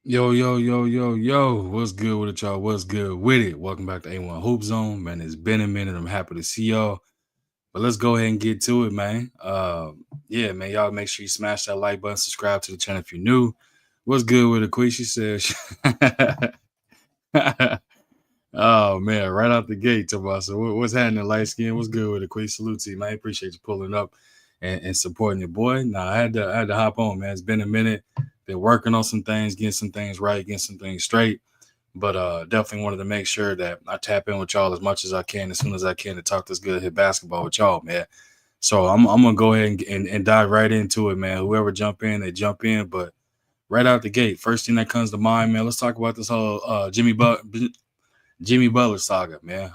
Yo, yo, yo, yo, yo. What's good with it, y'all? What's good with it? Welcome back to A1 Hoop Zone. Man, it's been a minute. I'm happy to see y'all. But let's go ahead and get to it, man. Yeah, man, y'all make sure you smash that like button, subscribe to the channel if you're new. What's good with it, Queen? She says, oh, man, right out the gate, Tomasa. What's happening, light skin? What's good with it, Queen? Salute to you, man. Appreciate you pulling up and supporting your boy. Nah, I had to hop on, man. It's been a minute. Been working on some things, getting some things right, getting some things straight. But definitely wanted to make sure that I tap in with y'all as much as I can, as soon as I can, to talk this good hit basketball with y'all, man. So I'm gonna go ahead and dive right into it, man. Whoever jump in, they jump in. But right out the gate, first thing that comes to mind, man. Let's talk about this whole Jimmy Butler saga, man.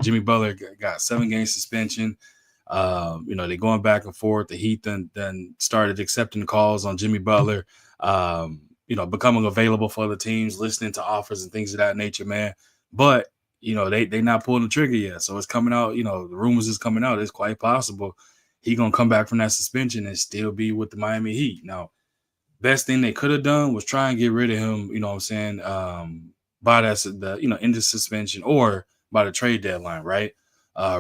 Jimmy Butler got 7 game suspension. They're going back and forth. The Heat then started accepting calls on Jimmy Butler. Becoming available for other teams, listening to offers and things of that nature, man. But they not pulling the trigger yet, so it's coming out. The rumors is coming out. It's quite possible he gonna come back from that suspension and still be with the Miami Heat. Now, best thing they could have done was try and get rid of him. You know what I'm saying? By end of suspension or by the trade deadline, right?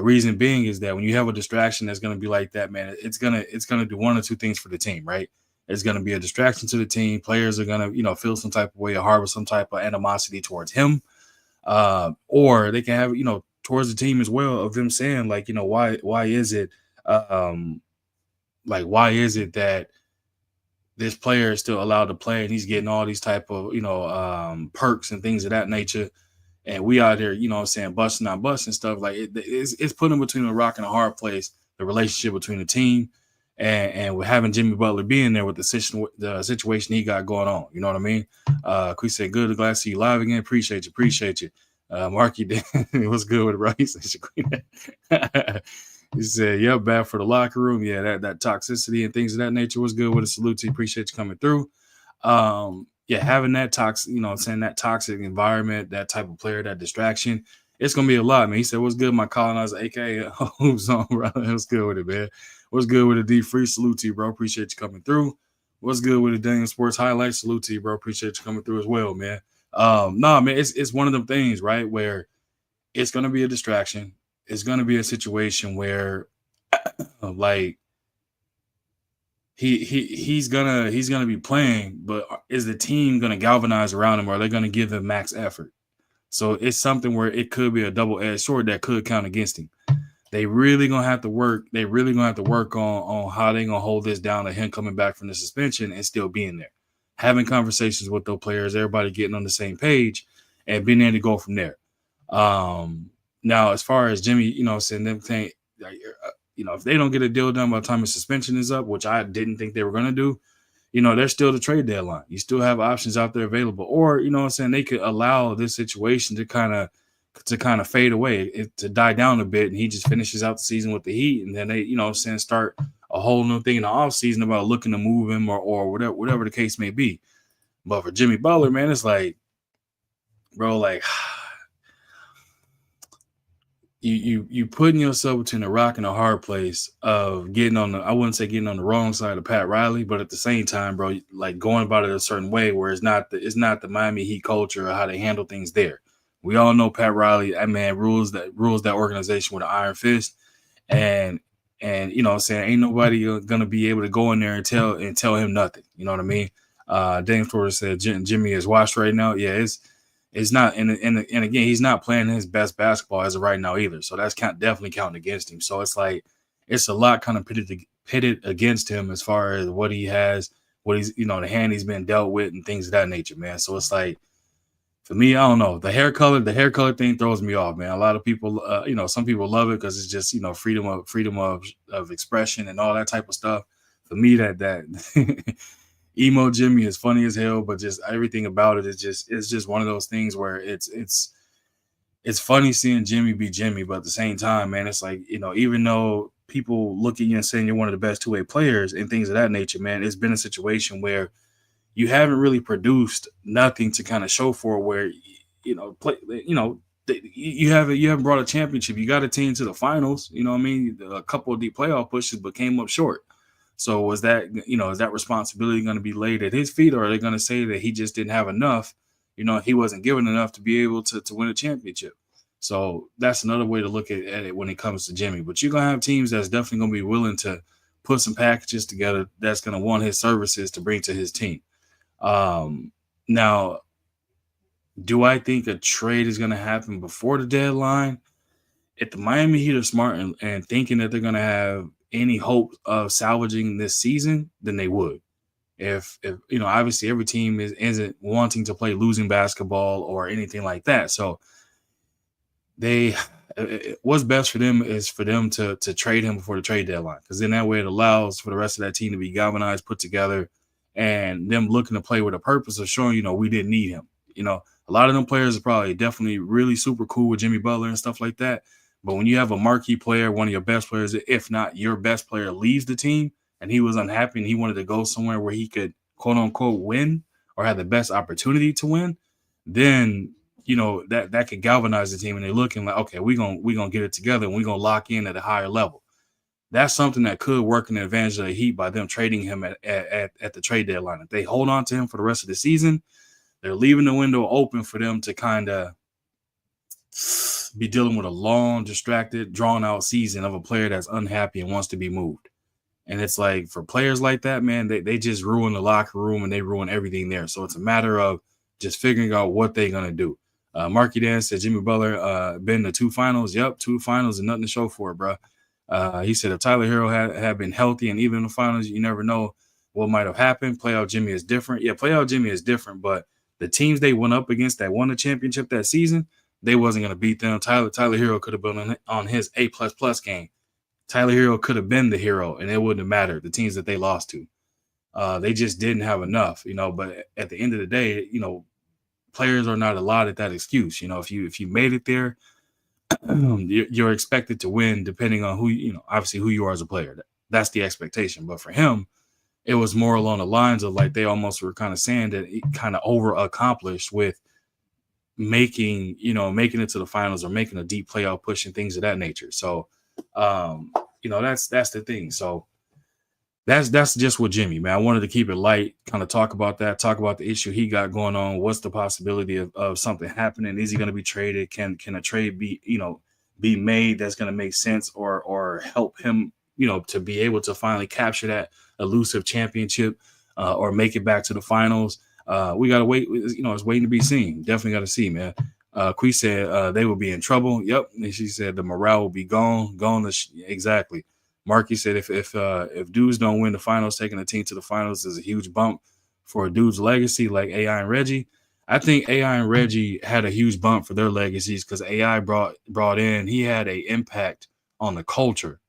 Reason being is that when you have a distraction that's going to be like that, man, it's gonna do one or two things for the team, right? It's going to be a distraction to the team. Players are going to feel some type of way or harbor some type of animosity towards him, or they can have towards the team as well of them saying like why is it why is it that this player is still allowed to play and he's getting all these type of perks and things of that nature, and we out there what I'm saying, busting on busting stuff like it's putting between a rock and a hard place, the relationship between the team and with having Jimmy Butler being there with the situation he got going on. You know what I mean? Chris said, "Good, glad to see you live again. Appreciate you." Marky, what's good with it, bro? He said, he said, "Yep, bad for the locker room. Yeah, that toxicity and things of that nature was good with a salute to you. Appreciate you coming through. Yeah, having that toxic, that toxic environment, that type of player, that distraction, it's gonna be a lot, man." He said, "What's good, my colonizer, aka Hoops on, bro? What's good with it, man? What's good with the D Free? Salute to you, bro. Appreciate you coming through. What's good with the Daniel Sports Highlights? Salute to you, bro. Appreciate you coming through as well, man. No, man, it's one of them things, right, where it's gonna be a distraction. It's gonna be a situation where like he's gonna be playing, but is the team gonna galvanize around him, or are they gonna give him max effort? So it's something where it could be a double-edged sword that could count against him. They really gonna have to work. They really gonna have to work on how they gonna hold this down to him coming back from the suspension and still being there, having conversations with those players, everybody getting on the same page, and being able to go from there. Now, as far as Jimmy, saying them thing, like, if they don't get a deal done by the time his suspension is up, which I didn't think they were going to do, there's still the trade deadline. You still have options out there available, or they could allow this situation to kind of fade away, to die down a bit, and he just finishes out the season with the Heat, and then they, start a whole new thing in the offseason about looking to move him or whatever the case may be. But for Jimmy Butler, man, it's like, bro, like you putting yourself between a rock and a hard place of getting on the, I wouldn't say getting on the wrong side of Pat Riley, but at the same time, bro, like going about it a certain way where it's not the Miami Heat culture or how they handle things there. We all know Pat Riley, that man rules that organization with an iron fist, and ain't nobody gonna be able to go in there and tell him nothing. You know what I mean? James Porter said Jimmy is washed right now. Yeah, it's not, and again, he's not playing his best basketball as of right now either. So that's definitely counting against him. So it's like it's a lot kind of pitted against him as far as what he has, what he's the hand he's been dealt with and things of that nature, man. So it's like, for me, I don't know, the hair color thing throws me off, man. A lot of people, some people love it because it's just freedom of expression and all that type of stuff. For me, that emo Jimmy is funny as hell, but just everything about it is just one of those things where it's funny seeing Jimmy be Jimmy, but at the same time, man, it's like, even though people look at you and saying you're one of the best two-way players and things of that nature, man, it's been a situation where you haven't really produced nothing to kind of show for where play, you haven't brought a championship. You got a team to the finals, you know what I mean? A couple of deep playoff pushes, but came up short. So was that, is that responsibility going to be laid at his feet, or are they going to say that he just didn't have enough? He wasn't given enough to be able to win a championship. So that's another way to look at it when it comes to Jimmy. But you're going to have teams that's definitely going to be willing to put some packages together that's going to want his services to bring to his team. Now, do I think a trade is going to happen before the deadline? If the Miami Heat are smart and thinking that they're going to have any hope of salvaging this season, then they would. If obviously every team isn't wanting to play losing basketball or anything like that. So what's best for them is for them to trade him before the trade deadline, because then that way it allows for the rest of that team to be galvanized, put together, and them looking to play with a purpose of showing, we didn't need him. A lot of them players are probably definitely really super cool with Jimmy Butler and stuff like that. But when you have a marquee player, one of your best players, if not your best player, leaves the team and he was unhappy and he wanted to go somewhere where he could, quote unquote, win or have the best opportunity to win, then, that could galvanize the team and they're looking like, okay, we're gonna get it together and we're gonna lock in at a higher level. That's something that could work in the advantage of the Heat by them trading him at the trade deadline. If they hold on to him for the rest of the season, they're leaving the window open for them to kind of be dealing with a long, distracted, drawn-out season of a player that's unhappy and wants to be moved. And it's like, for players like that, man, they just ruin the locker room and they ruin everything there. So it's a matter of just figuring out what they're going to do. Marky Dan said Jimmy Butler been to 2 finals. Yep, 2 finals and nothing to show for it, bro. He said if Tyler Hero had been healthy and even in the finals, you never know what might have happened. Playoff Jimmy is different. Yeah, playoff Jimmy is different, but the teams they went up against that won the championship that season, they wasn't going to beat them. Tyler Hero could have been on his A++ game. Tyler Hero could have been the hero, and it wouldn't have mattered, the teams that they lost to. They just didn't have enough, but at the end of the day, players are not allotted that excuse. If you made it there, you're expected to win depending on obviously who you are as a player. That's the expectation. But for him, it was more along the lines of like they almost were kind of saying that he kind of over accomplished with making it to the finals or making a deep playoff push and things of that nature. So, that's the thing. So that's just with Jimmy, man. I wanted to keep it light, kind of talk about the issue he got going on. What's the possibility of something happening? Is he going to be traded? Can a trade be made that's going to make sense or help him, to be able to finally capture that elusive championship or make it back to the finals? We got to wait. It's waiting to be seen. Definitely got to see, man. Quee said they will be in trouble. Yep. And she said the morale will be gone. Exactly. Marky said if dudes don't win the finals, taking a team to the finals is a huge bump for a dude's legacy like AI and Reggie. I think AI and Reggie had a huge bump for their legacies because AI brought in, he had an impact on the culture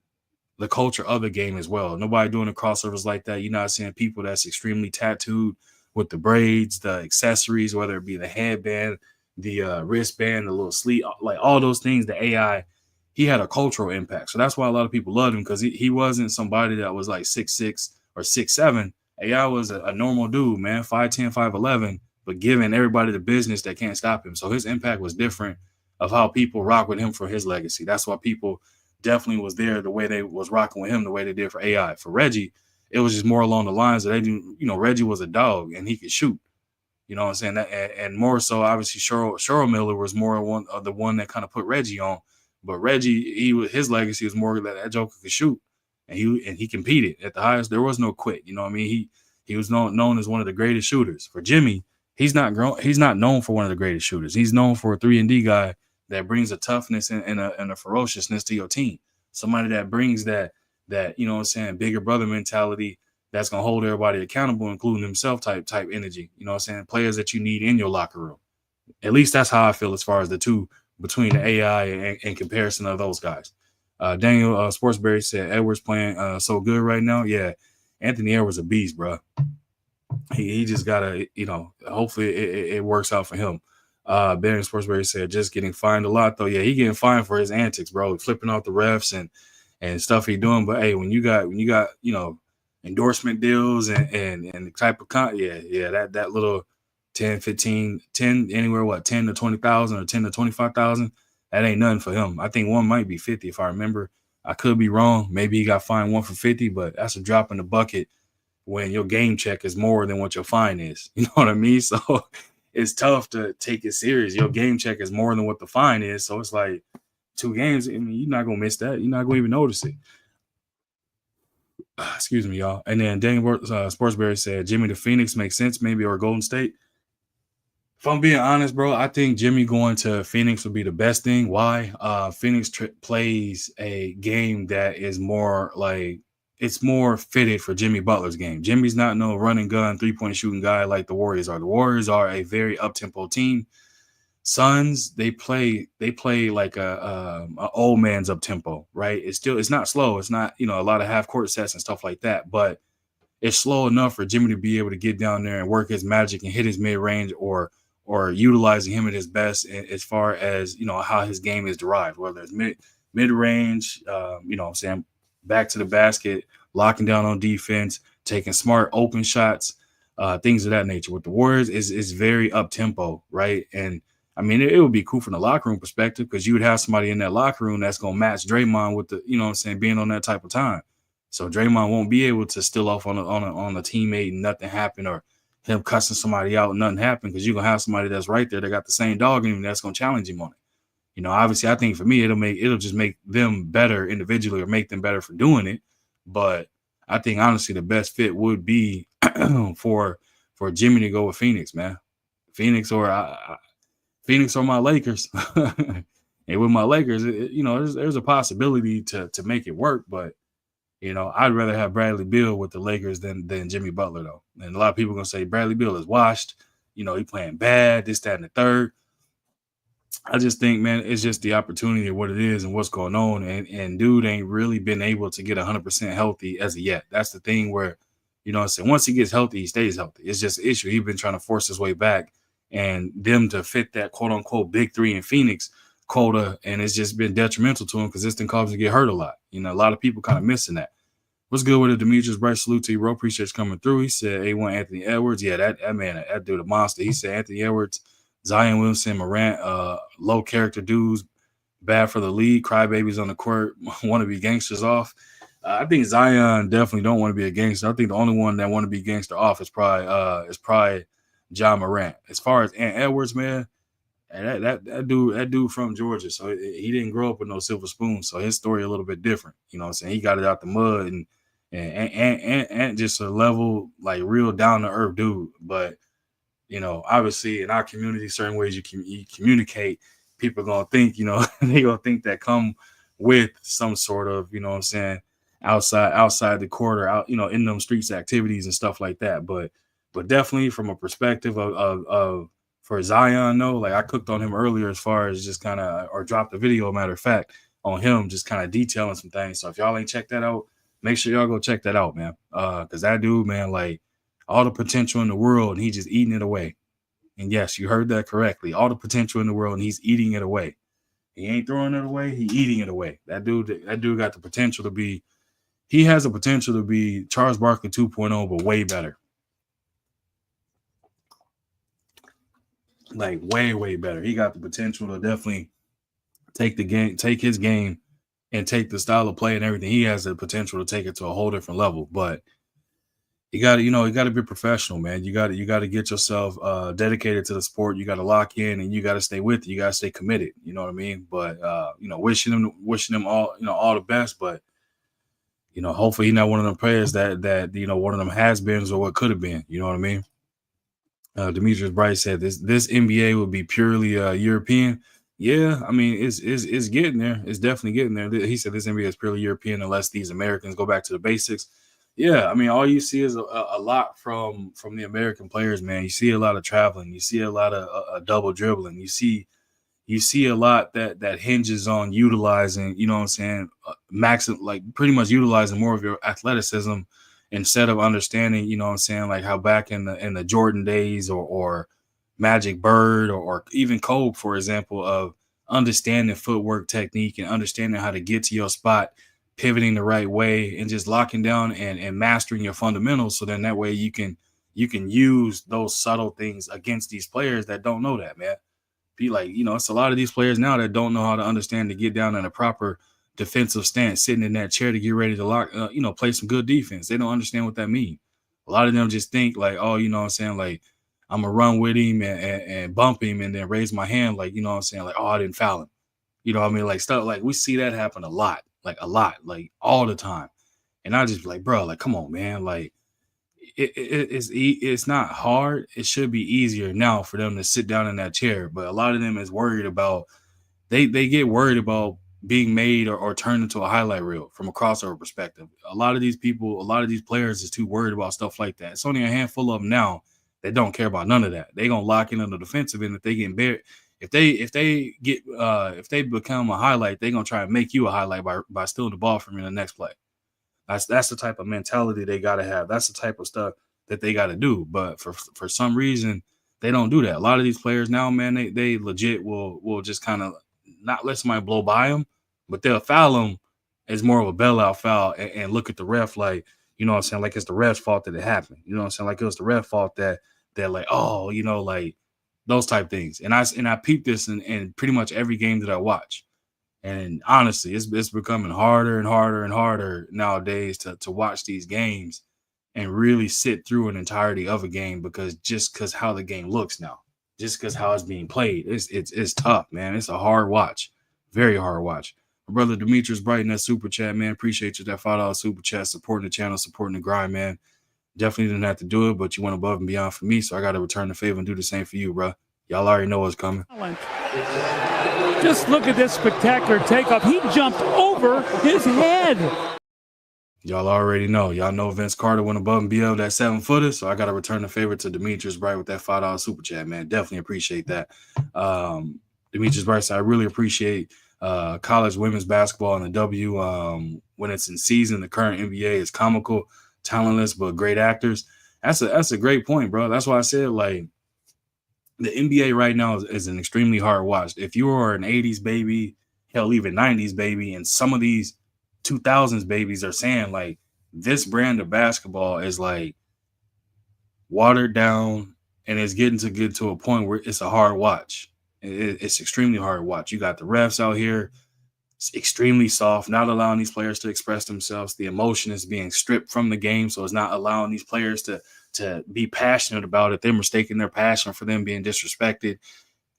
of the game as well. Nobody doing the crossovers like that. You're not seeing people that's extremely tattooed with the braids, the accessories, whether it be the headband, the wristband, the little sleeve, like all those things. The AI, he had a cultural impact. So that's why a lot of people loved him, because he wasn't somebody that was like 6'6" or 6'7". AI was a normal dude, man, 5'10", 5'11", but giving everybody the business that can't stop him. So his impact was different of how people rock with him for his legacy. That's why people definitely was there the way they was rocking with him the way they did for AI. For Reggie, it was just more along the lines that they do, Reggie was a dog and he could shoot. You know what I'm saying? And more so, obviously, Cheryl Miller was more the one that kind of put Reggie on. But Reggie, his legacy was more that Joker could shoot, and he competed at the highest. There was no quit. You know what I mean? He was known as one of the greatest shooters. For Jimmy, he's not known for one of the greatest shooters. He's known for a 3-and-D guy that brings a toughness and a ferociousness to your team. Somebody that brings that bigger brother mentality that's gonna hold everybody accountable, including himself type energy. You know what I'm saying? Players that you need in your locker room. At least that's how I feel as far as the two between the AI and comparison of those guys. Daniel Sportsberry said Edwards playing so good right now. Yeah, Anthony Edwards a beast, bro. He just gotta, hopefully it works out for him. Daniel Sportsberry said just getting fined a lot though. Yeah, he getting fined for his antics, bro, flipping off the refs and stuff he doing. But hey, when you got endorsement deals and the type of that little 10, 15, 10, anywhere, 10 to 20,000 or 10 to 25,000, that ain't nothing for him. I think one might be 50 if I remember. I could be wrong. Maybe he got fined 1 for 50, but that's a drop in the bucket when your game check is more than what your fine is. You know what I mean? So it's tough to take it serious. Your game check is more than what the fine is. So it's like 2 games. I mean, you're not gonna miss that. You're not gonna even notice it. Excuse me, y'all. And then Daniel Sportsberry said Jimmy to Phoenix makes sense, maybe, or Golden State. If I'm being honest, bro, I think Jimmy going to Phoenix would be the best thing. Why? Phoenix plays a game that is more like it's more fitted for Jimmy Butler's game. Jimmy's not no run and gun 3-point shooting guy like the Warriors are. The Warriors are a very up tempo team. Suns, they play like a old man's up tempo, right? It's not slow. It's not, a lot of half court sets and stuff like that, but it's slow enough for Jimmy to be able to get down there and work his magic and hit his mid range or utilizing him at his best as far as how his game is derived, whether it's mid range, I'm saying back to the basket, locking down on defense, taking smart open shots, things of that nature. With the Warriors is very up tempo, right? And I mean, it would be cool from the locker room perspective because you would have somebody in that locker room that's going to match Draymond with the, being on that type of time. So Draymond won't be able to steal off on a teammate and nothing happen, or him cussing somebody out and nothing happen, because you're going to have somebody that's right there that got the same dog in him that's going to challenge him on it. Obviously, I think for me, it'll just make them better individually or make them better for doing it. But I think, honestly, the best fit would be for Jimmy to go with Phoenix, man. Phoenix or my Lakers. And with my Lakers, there's a possibility to make it work, but I'd rather have Bradley Beal with the Lakers than Jimmy Butler, though. And a lot of people are gonna say Bradley Beal is washed. He playing bad, this, that, and the third. I just think, man, it's just the opportunity of what it is and what's going on. And dude ain't really been able to get 100% healthy as of yet. That's the thing where, once he gets healthy, he stays healthy. It's just an issue. He's been trying to force his way back, and them to fit that quote unquote big three in Phoenix quota, and it's just been detrimental to him because this thing causes him to get hurt a lot. A lot of people kind of missing that. What's good with it, Demetrius? Bright salute to you, bro. Appreciate you coming through. He said A1 Anthony Edwards. Yeah, that man, that dude a monster. He said Anthony Edwards, Zion Williamson, Morant, low character dudes, bad for the league, crybabies on the court, want to be gangsters off. I think Zion definitely don't want to be a gangster. I think the only one that want to be gangster off is probably John Morant. As far as Ant Edwards, man, and that dude from Georgia, so he didn't grow up with no silver spoon, so his story a little bit different. You know what I'm saying? He got it out the mud and just a level, like, real down to earth dude. But obviously in our community, certain ways you communicate, people are gonna think, they gonna think that come with some sort of, outside the court or out, in them streets activities and stuff like that. But definitely from a perspective of for Zion, no, like I cooked on him earlier as far as just kind of, or dropped a video, matter of fact, on him, just kind of detailing some things. So if y'all ain't checked that out, make sure y'all go check that out, man. Because that dude, man, like, all the potential in the world, and he just eating it away. And yes, you heard that correctly. All the potential in the world, and he's eating it away. He ain't throwing it away. He eating it away. That dude got the potential to be, he has the potential to be Charles Barkley 2.0, but way better. Like way, way better. He got the potential to definitely take his game and take the style of play and everything. He has the potential to take it to a whole different level. But you got to be professional, man. You got to get yourself dedicated to the sport. You got to lock in, and you got to stay with it. You got to stay committed. You know what I mean? But wishing them all, all the best. But hopefully he's not one of them players that one of them has-beens or what could have been. You know what I mean? Demetrius Bright said this NBA will be purely European. Yeah, I mean, it's getting there. It's definitely getting there. He said this NBA is purely European unless these Americans go back to the basics. Yeah, I mean, all you see is a lot from the American players, man. You see a lot of traveling. You see a lot of double dribbling. You see a lot that hinges on utilizing, like pretty much utilizing more of your athleticism instead of understanding, like how back in the Jordan days or Magic Bird or even Kobe, for example, of understanding footwork technique and understanding how to get to your spot, pivoting the right way, and just locking down and mastering your fundamentals. So then that way you can use those subtle things against these players that don't know that, man. Be like, it's a lot of these players now that don't know how to understand to get down in a proper defensive stance, sitting in that chair to get ready to play some good defense. They don't understand what that means. A lot of them just think like, oh, you know what I'm saying? Like, I'm going to run with him and bump him and then raise my hand. Like, you know what I'm saying? Like, oh, I didn't foul him. You know what I mean? Like, stuff like we see that happen a lot, like all the time. And I just be like, bro, like, come on, man. Like, it's not hard. It should be easier now for them to sit down in that chair. But a lot of them is worried about, they get worried about being made or turned into a highlight reel from a crossover perspective. A lot of these people, a lot of these players is too worried about stuff like that. It's only a handful of them now that don't care about none of that. They gonna lock in on the defensive end. If they get buried, if they become a highlight, they gonna try and make you a highlight by stealing the ball from you in the next play. That's the type of mentality they gotta have. That's the type of stuff that they gotta do. But for some reason, they don't do that. A lot of these players now, man, they legit will just kind of not let somebody blow by them, but they'll foul them as more of a bailout foul and look at the ref like, you know what I'm saying, like it's the ref's fault that it happened. You know what I'm saying? Like it was the ref fault that they're like, oh, you know, like those type things. And I peep this in pretty much every game that I watch. And honestly, it's becoming harder and harder and harder nowadays to watch these games and really sit through an entirety of a game because how the game looks now, just because how it's being played, it's tough, man. It's a hard watch, very hard watch. My brother Demetrius Brighton, that super chat, man. Appreciate you, that $5 super chat, supporting the channel, supporting the grind, man. Definitely didn't have to do it, but you went above and beyond for me, so I got to return the favor and do the same for you, bro. Y'all already know what's coming. Just look at this spectacular takeoff. He jumped over his head. Y'all already know. Y'all know Vince Carter went above and beyond that 7-footer, so I got to return the favor to Demetrius Bright with that $5 super chat, man. Definitely appreciate that. Demetrius Bright, I really appreciate college women's basketball and the W when it's in season. The current NBA is comical, talentless, but great actors. That's a great point, bro. That's why I said, like, the NBA right now is an extremely hard watch. If you are an 80s baby, hell, even 90s baby, and some of these 2000s babies are saying, like, this brand of basketball is, like, watered down and it's getting to get to a point where it's a hard watch. It's extremely hard to watch. You got the refs out here, it's extremely soft, not allowing these players to express themselves. The emotion is being stripped from the game, so it's not allowing these players to be passionate about it. They're mistaking their passion for them being disrespected,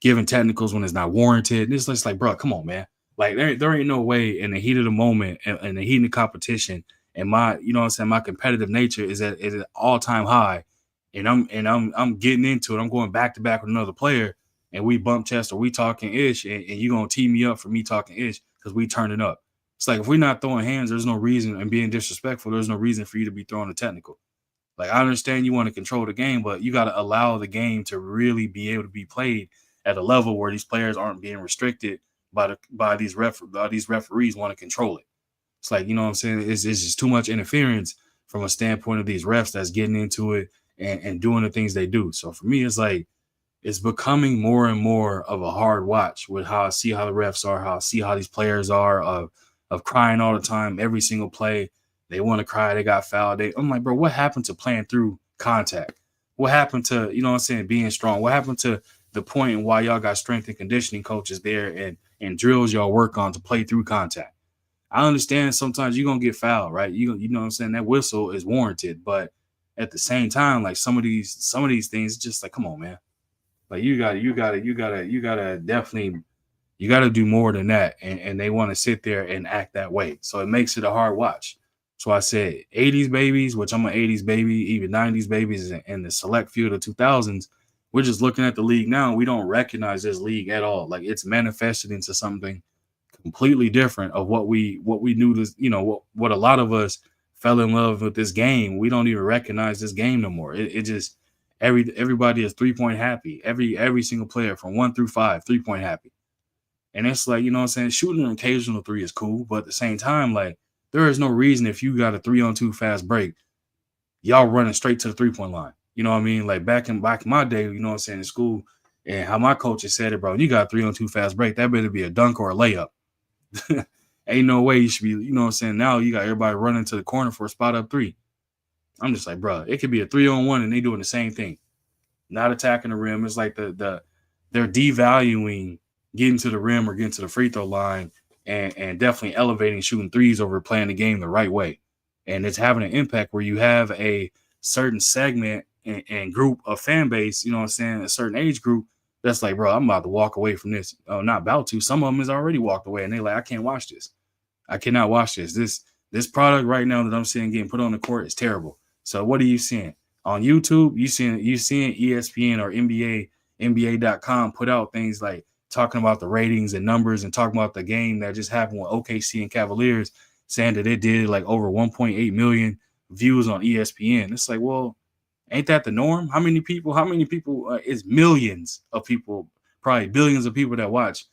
giving technicals when it's not warranted. It's just like, bro, come on, man. Like there ain't no way in the heat of the moment and the heat of the competition and my, you know what I'm saying, my competitive nature is at an all-time high. And I'm getting into it. I'm going back to back with another player and we bump chest or we talking ish and you gonna tee me up for me talking ish because we turning up. It's like if we're not throwing hands, there's no reason, and being disrespectful, there's no reason for you to be throwing a technical. Like, I understand you want to control the game, but you got to allow the game to really be able to be played at a level where these players aren't being restricted by these referees want to control it. It's like, you know what I'm saying? It's just too much interference from a standpoint of these refs that's getting into it and doing the things they do. So for me, it's like, it's becoming more and more of a hard watch with how I see how the refs are, how I see how these players are of crying all the time, every single play. They want to cry. They got fouled. I'm like, bro, what happened to playing through contact? What happened to, you know what I'm saying, being strong? What happened to the point in why y'all got strength and conditioning coaches there and drills y'all work on to play through contact? I understand sometimes you're going to get fouled, right? You know what I'm saying? That whistle is warranted. But at the same time, like some of these things, just like, come on, man. Like you gotta definitely, you gotta do more than that. And they want to sit there and act that way. So it makes it a hard watch. So I said 80s babies, which I'm an 80s baby, even 90s babies, and the select few of the 2000s. We're just looking at the league now. And we don't recognize this league at all. Like it's manifested into something completely different of what we knew. This, you know, what a lot of us fell in love with this game. We don't even recognize this game no more. It just everybody is 3-point happy. Every single player from 1 through 5, 3-point happy. And it's like, you know what I'm saying? Shooting an occasional three is cool, but at the same time, like, there is no reason if you got a 3-on-2 fast break, y'all running straight to the 3-point line. You know what I mean? Like back in my day, you know what I'm saying, in school, and how my coaches said it, bro, you got a 3-on-2 fast break, that better be a dunk or a layup. Ain't no way you should be, you know what I'm saying? Now you got everybody running to the corner for a spot up three. I'm just like, bro, it could be a 3-on-1 and they doing the same thing. Not attacking the rim. It's like they're devaluing getting to the rim or getting to the free throw line and definitely elevating shooting threes over playing the game the right way. And it's having an impact where you have a certain segment and group of fan base, you know what I'm saying, a certain age group that's like, bro, I'm about to walk away from this. Oh, not about to. Some of them has already walked away, and they're like, I can't watch this. I cannot watch this. This product right now that I'm seeing getting put on the court is terrible. So what are you seeing? On YouTube, you seeing ESPN or NBA.com put out things like talking about the ratings and numbers and talking about the game that just happened with OKC and Cavaliers, saying that it did like over 1.8 million views on ESPN. It's like, well, ain't that the norm? How many people is millions of people, probably billions of people that watch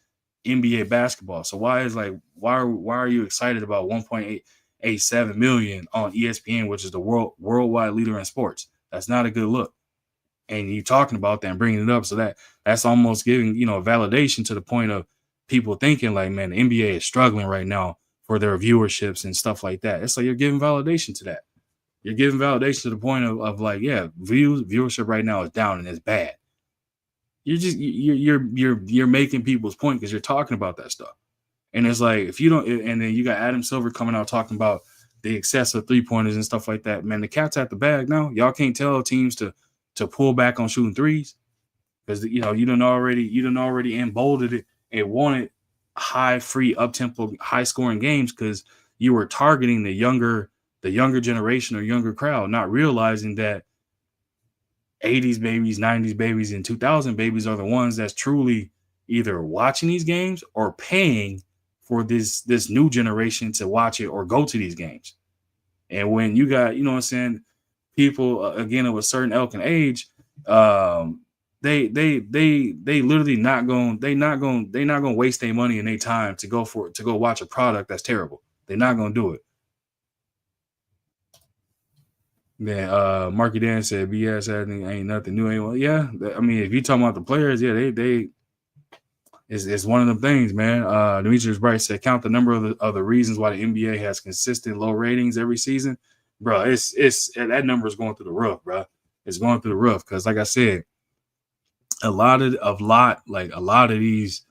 NBA basketball. So why are you excited about 1.87 million on ESPN, which is the worldwide leader in sports? That's not a good look. And you talking about that and bringing it up, so that's almost giving, you know, validation to the point of people thinking like, man, the NBA is struggling right now for their viewerships and stuff like that. It's like you're giving validation to that. You're giving validation to the point of like, yeah, viewership right now is down and it's bad. You're making people's point because you're talking about that stuff. And it's like, if you don't, and then you got Adam Silver coming out talking about the excessive 3-pointers and stuff like that. Man, the cat's at the bag now. Y'all can't tell teams to pull back on shooting threes because, you know, you done already emboldened it and wanted high, free, up-tempo, high-scoring games because you were targeting the younger generation or younger crowd, not realizing that 80s babies, 90s babies, and 2000 babies are the ones that's truly either watching these games or paying for this new generation to watch it or go to these games. And when you got, you know what I'm saying, people again of a certain ilk and age, they literally not going waste their money and their time to go watch a product that's terrible. They're not going to do it. Then Marky Dan said BS ain't nothing new anymore. Yeah, I mean, if you talking about the players, yeah, they it's one of them things, man. Demetrius Bright said, count the number of the reasons why the NBA has consistent low ratings every season, bro. It's that number is going through the roof, bro. It's going through the roof because, like I said, a lot of these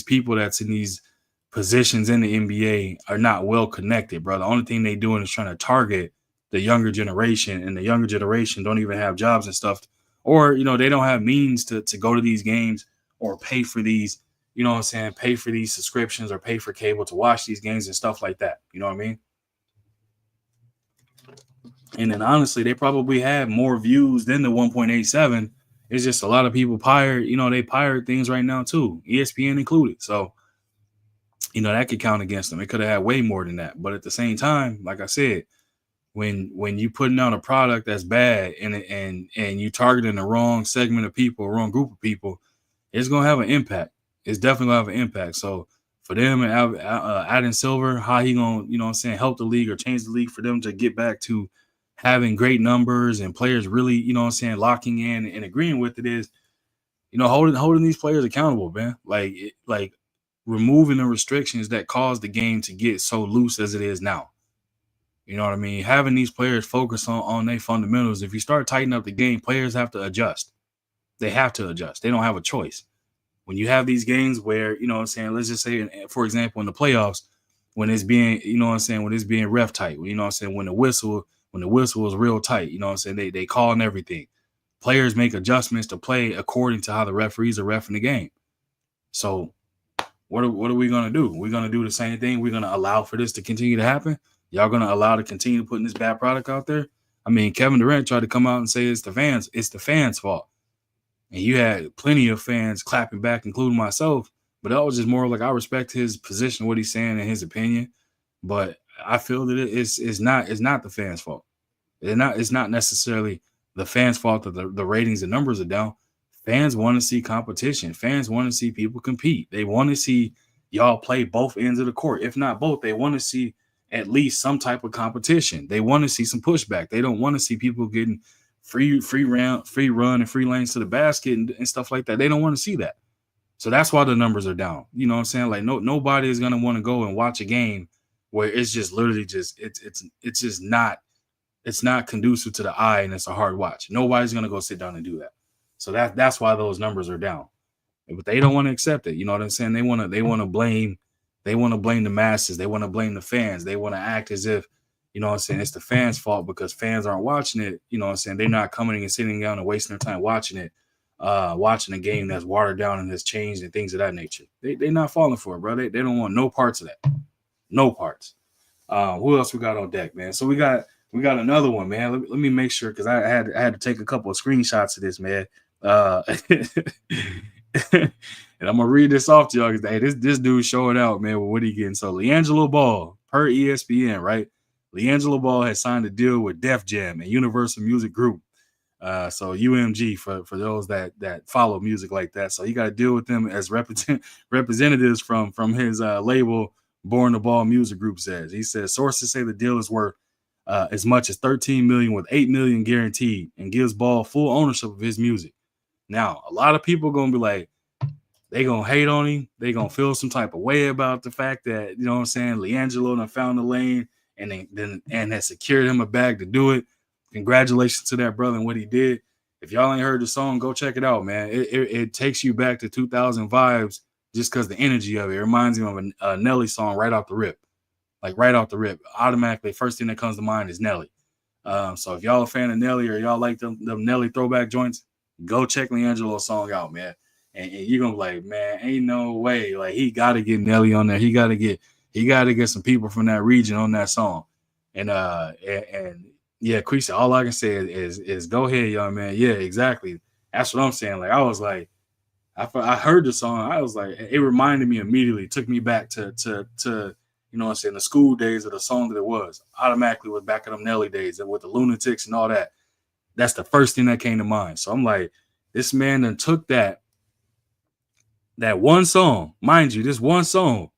people that's in these positions in the NBA are not well connected, bro. The only thing they doing is trying to target the younger generation, and the younger generation don't even have jobs and stuff, or, you know, they don't have means to go to these games or pay for these, you know what I'm saying, pay for these subscriptions or pay for cable to watch these games and stuff like that. You know what I mean? And then honestly, they probably have more views than the 1.87. It's just a lot of people they pirate things right now too, ESPN included. So, you know, that could count against them. It could have had way more than that. But at the same time, like I said, when you putting out a product that's bad and you targeting the wrong segment of people, wrong group of people, it's gonna have an impact. It's definitely gonna have an impact. So for them and Adam Silver, how he gonna, you know what I'm saying, help the league or change the league for them to get back to having great numbers and players really, you know what I'm saying, locking in and agreeing with it is, you know, holding these players accountable, man. Like removing the restrictions that caused the game to get so loose as it is now. You know what I mean? Having these players focus on their fundamentals. If you start tightening up the game, players have to adjust. They have to adjust. They don't have a choice. When you have these games where, you know what I'm saying, let's just say, for example, in the playoffs, when it's being, you know what I'm saying, when it's being ref tight, you know what I'm saying, when the whistle is real tight, you know what I'm saying, they call and everything. Players make adjustments to play according to how the referees are reffing the game. So what are we going to do? We're going to do the same thing. We're going to allow for this to continue to happen. Y'all going to allow to continue putting this bad product out there? I mean, Kevin Durant tried to come out and say it's the fans' fault. And you had plenty of fans clapping back, including myself. But that was just more like, I respect his position, what he's saying and his opinion. But I feel that it's not the fans' fault. It's not necessarily the fans' fault that the ratings and numbers are down. Fans want to see competition. Fans want to see people compete. They want to see y'all play both ends of the court. If not both, they want to see at least some type of competition. They want to see some pushback. They don't want to see people getting free run and free lanes to the basket and stuff like that. They don't want to see that. So that's why the numbers are down. You know what I'm saying? Like nobody is going to want to go and watch a game where it's just literally just it's just not conducive to the eye and it's a hard watch. Nobody's going to go sit down and do that. So that's why those numbers are down. but they don't want to accept it. You know what I'm saying? They want to blame the masses. They want to blame the fans. They want to act as if, you know what I'm saying, it's the fans' fault because fans aren't watching it. You know what I'm saying? They're not coming and sitting down and wasting their time watching it, watching a game that's watered down and has changed and things of that nature. They're not falling for it, bro. They don't want no parts of that. No parts. Who else we got on deck, man? So we got another one, man. Let me make sure, because I had to take a couple of screenshots of this, man. And I'm gonna read this off to y'all because hey, this dude showing out, man. With what he getting? So LiAngelo Ball, per ESPN, right? LiAngelo Ball has signed a deal with Def Jam and Universal Music Group. So UMG for those that follow music like that. So he got to deal with them as representatives from his label, Born the Ball Music Group. He says sources say the deal is worth as much as $13 million with $8 million guaranteed, and gives Ball full ownership of his music. Now, a lot of people gonna be like, they gonna hate on him. They gonna feel some type of way about the fact that, you know what I'm saying, LiAngelo done found the lane and has secured him a bag to do it. Congratulations to that brother and what he did. If y'all ain't heard the song, go check it out, man. It takes you back to 2000 vibes just because the energy of it. It reminds me of a Nelly song right off the rip. Like right off the rip. Automatically, first thing that comes to mind is Nelly. So if y'all a fan of Nelly or y'all like them Nelly throwback joints, go check LiAngelo's song out, man. And you're gonna be like, man, ain't no way. Like, he gotta get Nelly on there. He gotta get some people from that region on that song. And yeah, Creasy, all I can say is go ahead, young man. Yeah, exactly. That's what I'm saying. Like, I was like, I heard the song. I was like, it reminded me immediately. It took me back to you know what I'm saying, the school days of the song that it was. Automatically was back in them Nelly days with the Lunatics and all that. That's the first thing that came to mind. So I'm like, this man then took that one song, mind you, this one song,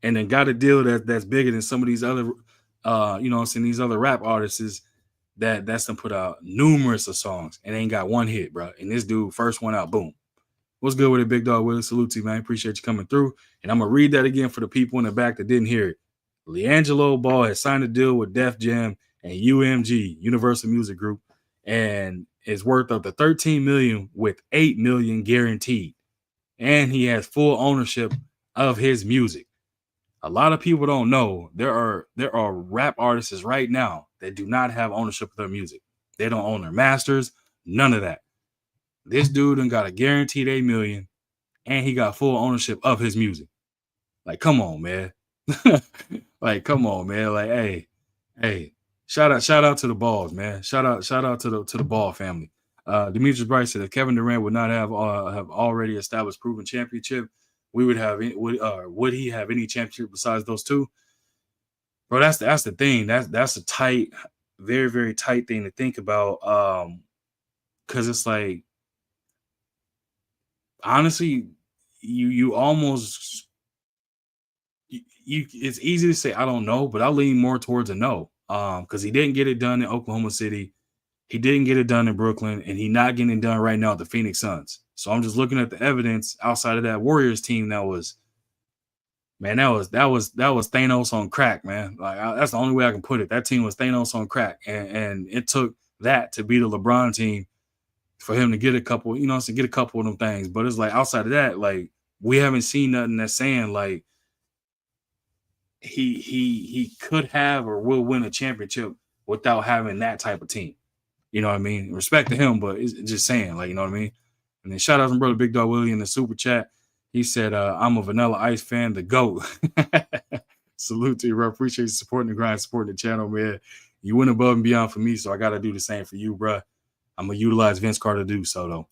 and then got a deal that's bigger than some of these other, you know what I'm saying, these other rap artists that's done put out numerous of songs and ain't got one hit, bro. And this dude, first one out, boom. What's good with it, Big Dog Willie? Salute to you, man. Appreciate you coming through. And I'm going to read that again for the people in the back that didn't hear it. LiAngelo Ball has signed a deal with Def Jam and UMG, Universal Music Group, and is worth up to $13 million with $8 million guaranteed. And he has full ownership of his music. A lot of people don't know there are rap artists right now that do not have ownership of their music. They don't own their masters, none of that. This dude done got a guaranteed $8 million, and he got full ownership of his music. Like, come on, man. Like, come on, man. Like, hey, shout out to the Balls, man. Shout out to the Ball family. Demetrius Bright said if Kevin Durant would not have already established proven championship, would he have any championship besides those two? Bro, that's the thing. That's a tight, very, very tight thing to think about. Because it's like, honestly, you almost it's easy to say I don't know, but I lean more towards a no. Because he didn't get it done in Oklahoma City, he didn't get it done in Brooklyn, and he's not getting it done right now at the Phoenix Suns. So I'm just looking at the evidence outside of that Warriors team. That was Thanos on crack, man. Like, that's the only way I can put it. That team was Thanos on crack, and it took that to beat a LeBron team for him to get a couple, you know, to get a couple of them things. But it's like outside of that, like, we haven't seen nothing that's saying like he could have or will win a championship without having that type of team. You know what I mean? Respect to him, but it's just saying, like, you know what I mean? And then shout out to brother Big Dog Willie in the super chat. He said, I'm a Vanilla Ice fan, the GOAT. Salute to you, bro. Appreciate you supporting the grind, supporting the channel, man. You went above and beyond for me, so I got to do the same for you, bro. I'm going to utilize Vince Carter to do so, though.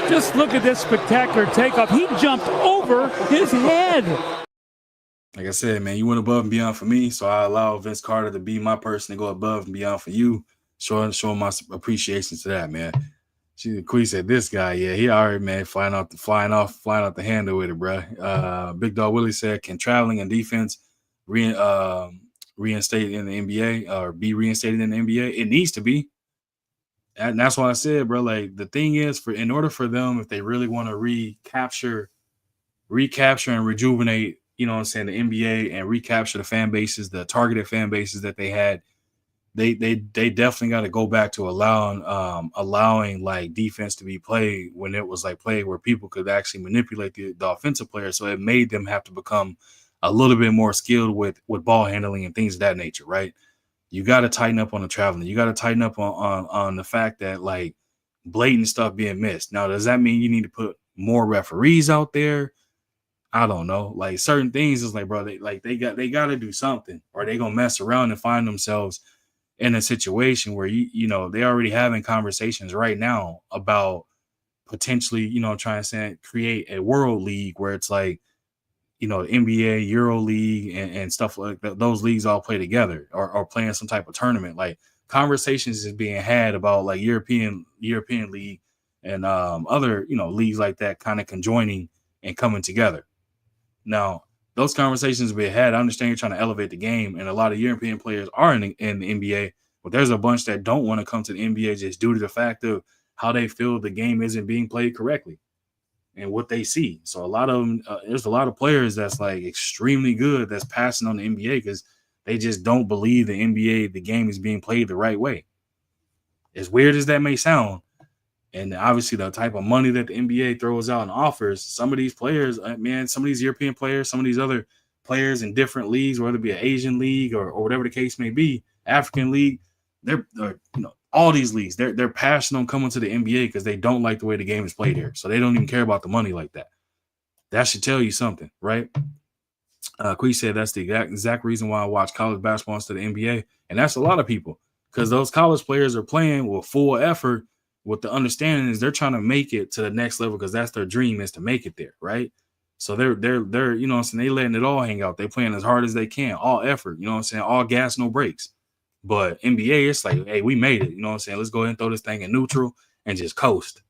Just look at this spectacular takeoff. He jumped over his head. Like I said, man, you went above and beyond for me, so I allow Vince Carter to be my person to go above and beyond for you. Showing my appreciation to that, man. Queen said, this guy, yeah, he already, man, flying off the handle with it, bro. Big Dog Willie said, can traveling and defense reinstate in the NBA or be reinstated in the NBA? It needs to be. And that's why I said, bro, like, the thing is, in order for them, if they really want to recapture and rejuvenate, you know what I'm saying, the NBA, and recapture the fan bases, the targeted fan bases that they had, they definitely got to go back to allowing like defense to be played when it was like played where people could actually manipulate the offensive players. So it made them have to become a little bit more skilled with ball handling and things of that nature, right? You got to tighten up on the traveling. You got to tighten up on the fact that like blatant stuff being missed. Now, does that mean you need to put more referees out there? I don't know. Like certain things is like, bro, they got to do something, or they gonna mess around and find themselves in a situation where you know they already having conversations right now about potentially, you know, trying to create a world league where it's like, you know, NBA, Euro League, and stuff like that. Those leagues all play together or playing some type of tournament. Like conversations is being had about like European League and other, you know, leagues like that kind of conjoining and coming together. Now, those conversations being had. I understand you're trying to elevate the game, and a lot of European players are in the NBA, but there's a bunch that don't want to come to the NBA just due to the fact of how they feel the game isn't being played correctly and what they see. So a lot of them, there's a lot of players that's like extremely good that's passing on the NBA because they just don't believe the NBA, the game is being played the right way. As weird as that may sound, and obviously the type of money that the NBA throws out and offers, some of these players, man, some of these European players, some of these other players in different leagues, whether it be an Asian league or whatever the case may be, African league, they're you know, all these leagues, they're passionate on coming to the NBA because they don't like the way the game is played here. So they don't even care about the money like that. That should tell you something, right? Quee said that's the exact reason why I watch college basketball instead of NBA. And that's a lot of people because those college players are playing with full effort with the understanding is they're trying to make it to the next level because that's their dream is to make it there, right? So they're you know what I'm saying, they letting it all hang out. They playing as hard as they can, all effort, you know what I'm saying, all gas, no brakes. But NBA, it's like, hey, we made it, you know what I'm saying? Let's go ahead and throw this thing in neutral and just coast.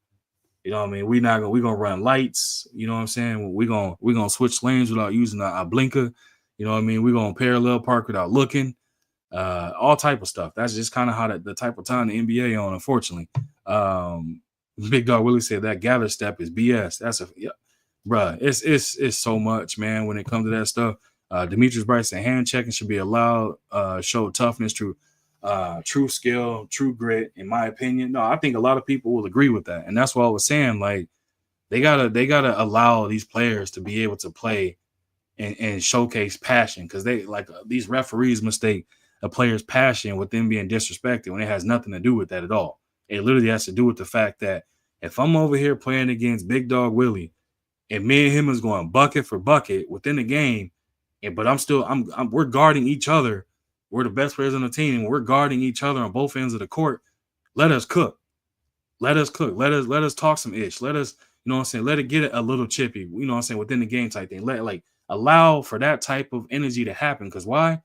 You know what I mean? We're gonna run lights, you know what I'm saying? We're gonna switch lanes without using a blinker, you know what I mean? We're gonna parallel park without looking. All type of stuff. That's just kind of how the type of time the NBA on, unfortunately. Big Dog Willie said that gather step is BS. That's bruh. It's so much, man. When it comes to that stuff, Demetrius Bryson hand checking should be allowed. Show toughness, true skill, true grit. In my opinion, no, I think a lot of people will agree with that, and that's what I was saying. Like they gotta allow these players to be able to play and showcase passion because they like these referees mistake a player's passion with them being disrespected when it has nothing to do with that at all. It literally has to do with the fact that if I'm over here playing against Big Dog Willie and me and him is going bucket for bucket within the game, but we're guarding each other. We're the best players on the team. We're guarding each other on both ends of the court. Let us cook. Let us cook. Let us talk some ish. Let us, you know what I'm saying, let it get a little chippy, you know what I'm saying, within the game type thing. Allow for that type of energy to happen. Because why?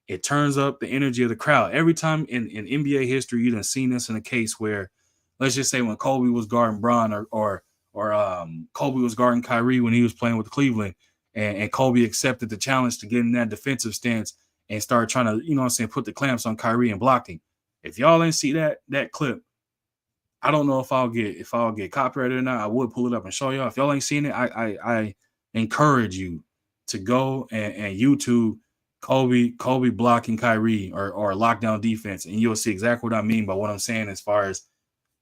It turns up the energy of the crowd. Every time in NBA history, you done seen this in a case where, let's just say when Kobe was guarding Bron or Kobe was guarding Kyrie when he was playing with Cleveland, and Kobe accepted the challenge to get in that defensive stance and start trying to, you know what I'm saying, put the clamps on Kyrie and block him. If y'all didn't see that clip, I don't know if I'll get copyrighted or not. I would pull it up and show y'all. If y'all ain't seen it, I encourage you to go and YouTube Kobe blocking Kyrie or lockdown defense, and you'll see exactly what I mean by what I'm saying as far as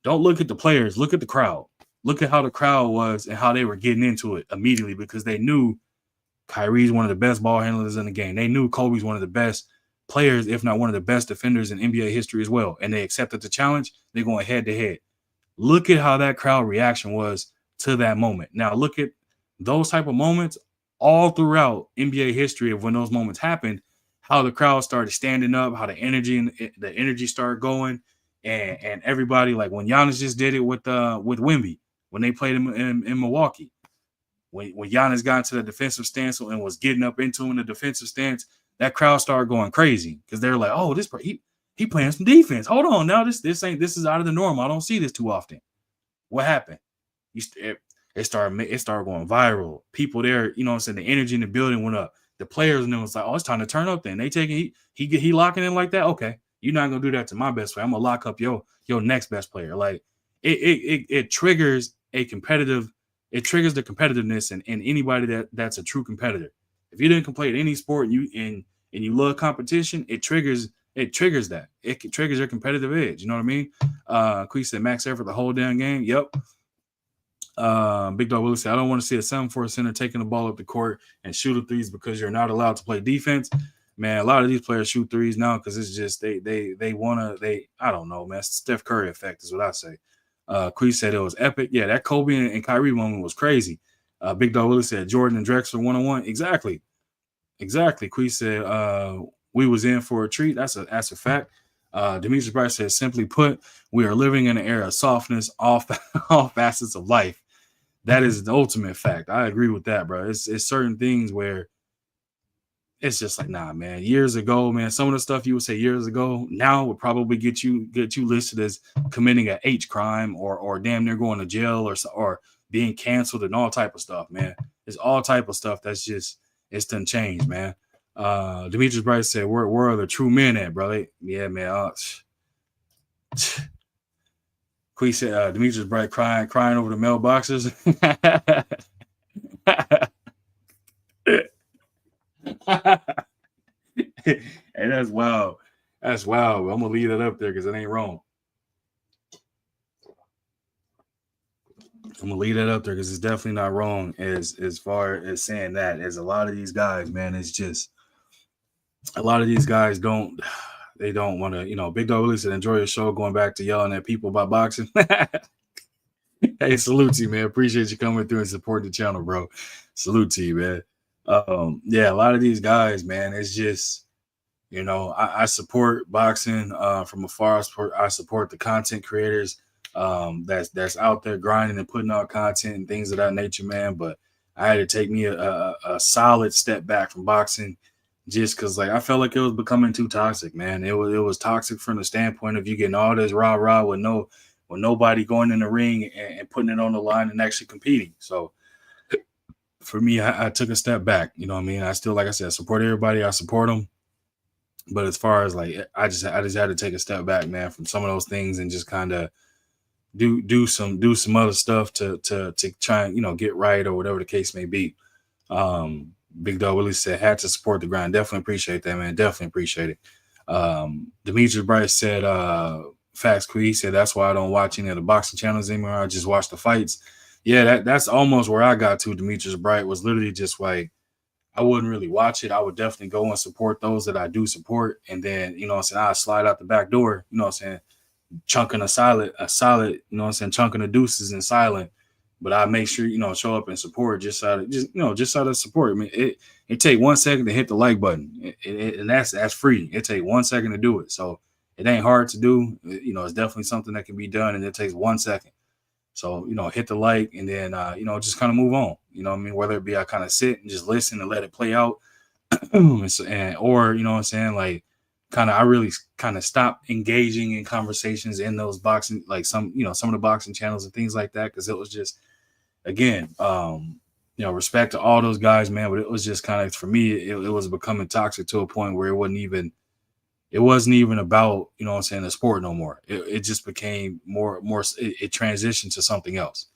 don't look at the players, look at the crowd. Look at how the crowd was and how they were getting into it immediately because they knew Kyrie's one of the best ball handlers in the game. They knew Kobe's one of the best players, if not one of the best defenders in NBA history as well, and they accepted the challenge. They're going head-to-head. Look at how that crowd reaction was to that moment. Now, look at those type of moments all throughout NBA history of when those moments happened, how the crowd started standing up, how the energy started going, and everybody, like when Giannis just did it with Wemby when they played him in Milwaukee. When Giannis got into the defensive stance and was getting up into him in the defensive stance, that crowd started going crazy because they're like, "Oh, he playing some defense. Hold on, now this is out of the norm. I don't see this too often." What happened? It started going viral. People there, you know what I'm saying, the energy in the building went up. The players knew it's like, oh, it's time to turn up then. They taking he locking in like that. Okay, you're not gonna do that to my best player. I'm gonna lock up your next best player. Like it triggers a competitive, it triggers the competitiveness in anybody that's a true competitor. If you didn't play at any sport and you love competition, it triggers it triggers that. It triggers your competitive edge. You know what I mean? Quee said max effort the whole damn game. Yep. Big Dog Willie said, I don't want to see a 7-4 center taking the ball up the court and shoot threes because you're not allowed to play defense. Man, a lot of these players shoot threes now because it's just they want to, I don't know, man. Steph Curry effect is what I say. Quee said it was epic. Yeah, that Kobe and Kyrie moment was crazy. Big Dog Willie said Jordan and Drexler 1-on-1. Exactly. Quee said we was in for a treat. That's a fact. Demetrius Bright said, simply put, we are living in an era of softness, all facets of life. That is the ultimate fact. I agree with that, bro. It's certain things where it's just like, nah, man. Years ago, man, some of the stuff you would say years ago now would probably get you listed as committing a H crime or damn near going to jail or being canceled and all type of stuff, man. It's all type of stuff that's just, it's done changed, man. Demetrius Bright said, where are the true men at, brother? Yeah, man. Quee said, Demetrius Bright crying over the mailboxes. Hey, that's wild. That's wild. I'm gonna leave that up there because it ain't wrong. I'm gonna leave that up there because it's definitely not wrong as far as saying that. As a lot of these guys, man, it's just a lot of these guys don't want to, Big Dog Willie said, enjoy your show, going back to yelling at people about boxing. Hey, salute to you, man. Appreciate you coming through and supporting the channel, bro. Salute to you, man. Yeah, a lot of these guys, man, it's just, I support boxing from afar. I support the content creators that's out there grinding and putting out content and things of that nature, man. But I had to take me a solid step back from boxing just because, like, I felt like it was becoming too toxic, man. It was toxic from the standpoint of you getting all this rah-rah with nobody going in the ring and putting it on the line and actually competing. So for me, I took a step back. You know what I mean? I still, like I said, support everybody. I support them. But as far as like, I just had to take a step back, man, from some of those things and just kind of do some other stuff to try and, get right or whatever the case may be. Big Dog Willie said, had to support the grind. Definitely appreciate that, man. Definitely appreciate it. Demetrius Bright said, facts, Quee said, that's why I don't watch any of the boxing channels anymore. I just watch the fights. Yeah, that's almost where I got to. Demetrius Bright was literally just like, I wouldn't really watch it. I would definitely go and support those that I do support. And then, I'd slide out the back door, chunking a solid, chunking the deuces in silent. But I make sure, show up and support just out of support. I mean, it take 1 second to hit the like button. And that's free. It take 1 second to do it. So it ain't hard to do. It's definitely something that can be done, and it takes 1 second. So, hit the like and then, just kind of move on. You know what I mean? Whether it be I kind of sit and just listen and let it play out or, like I really kind of stop engaging in conversations in those boxing, like some of the boxing channels and things like that. Cause it was just, again, respect to all those guys, man. But it was just kind of, for me, it was becoming toxic to a point where it wasn't even about, the sport no more. It just became more, it transitioned to something else.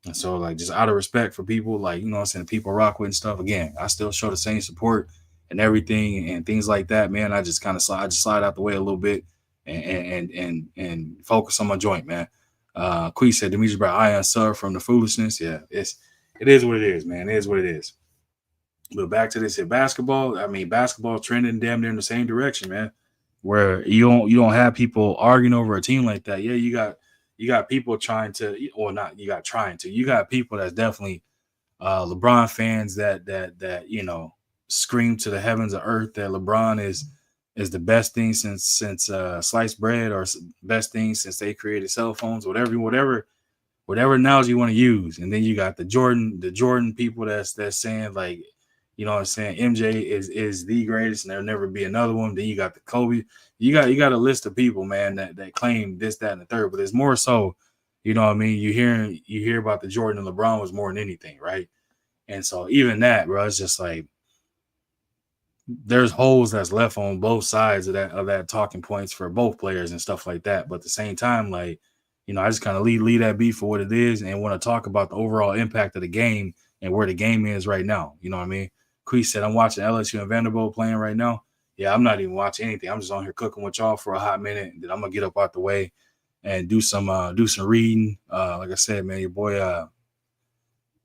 And so, like, just out of respect for people, like, people rock with and stuff. Again, I still show the same support and everything and things like that, man. I just kind of slide out the way a little bit and focus on my joint, man. Quee said, Demetrius Bright, I unsub from the foolishness. Yeah, it is what it is, man. It is what it is. But back to this here, basketball. I mean, basketball trending damn near in the same direction, man. Where you don't have people arguing over a team like that. Yeah, you got people trying to, or not. You got people that's definitely LeBron fans that scream to the heavens of earth that LeBron is the best thing since sliced bread, or best thing since they created cell phones, whatever analogy you want to use. And then you got the Jordan people that's saying, like, MJ is the greatest and there'll never be another one. Then you got the Kobe. You got a list of people, man, that claim this, that, and the third. But it's more so, you know what I mean? You hear about the Jordan and LeBron was more than anything, right? And so even that, bro, it's just like there's holes that's left on both sides of that talking points for both players and stuff like that. But at the same time, like, I just kind of leave that be for what it is and want to talk about the overall impact of the game and where the game is right now. You know what I mean? Quee said, I'm watching LSU and Vanderbilt playing right now. yeah, I'm not even watching anything. I'm just on here cooking with y'all for a hot minute. And then I'm gonna get up out the way and do some reading. Like I said, man, your boy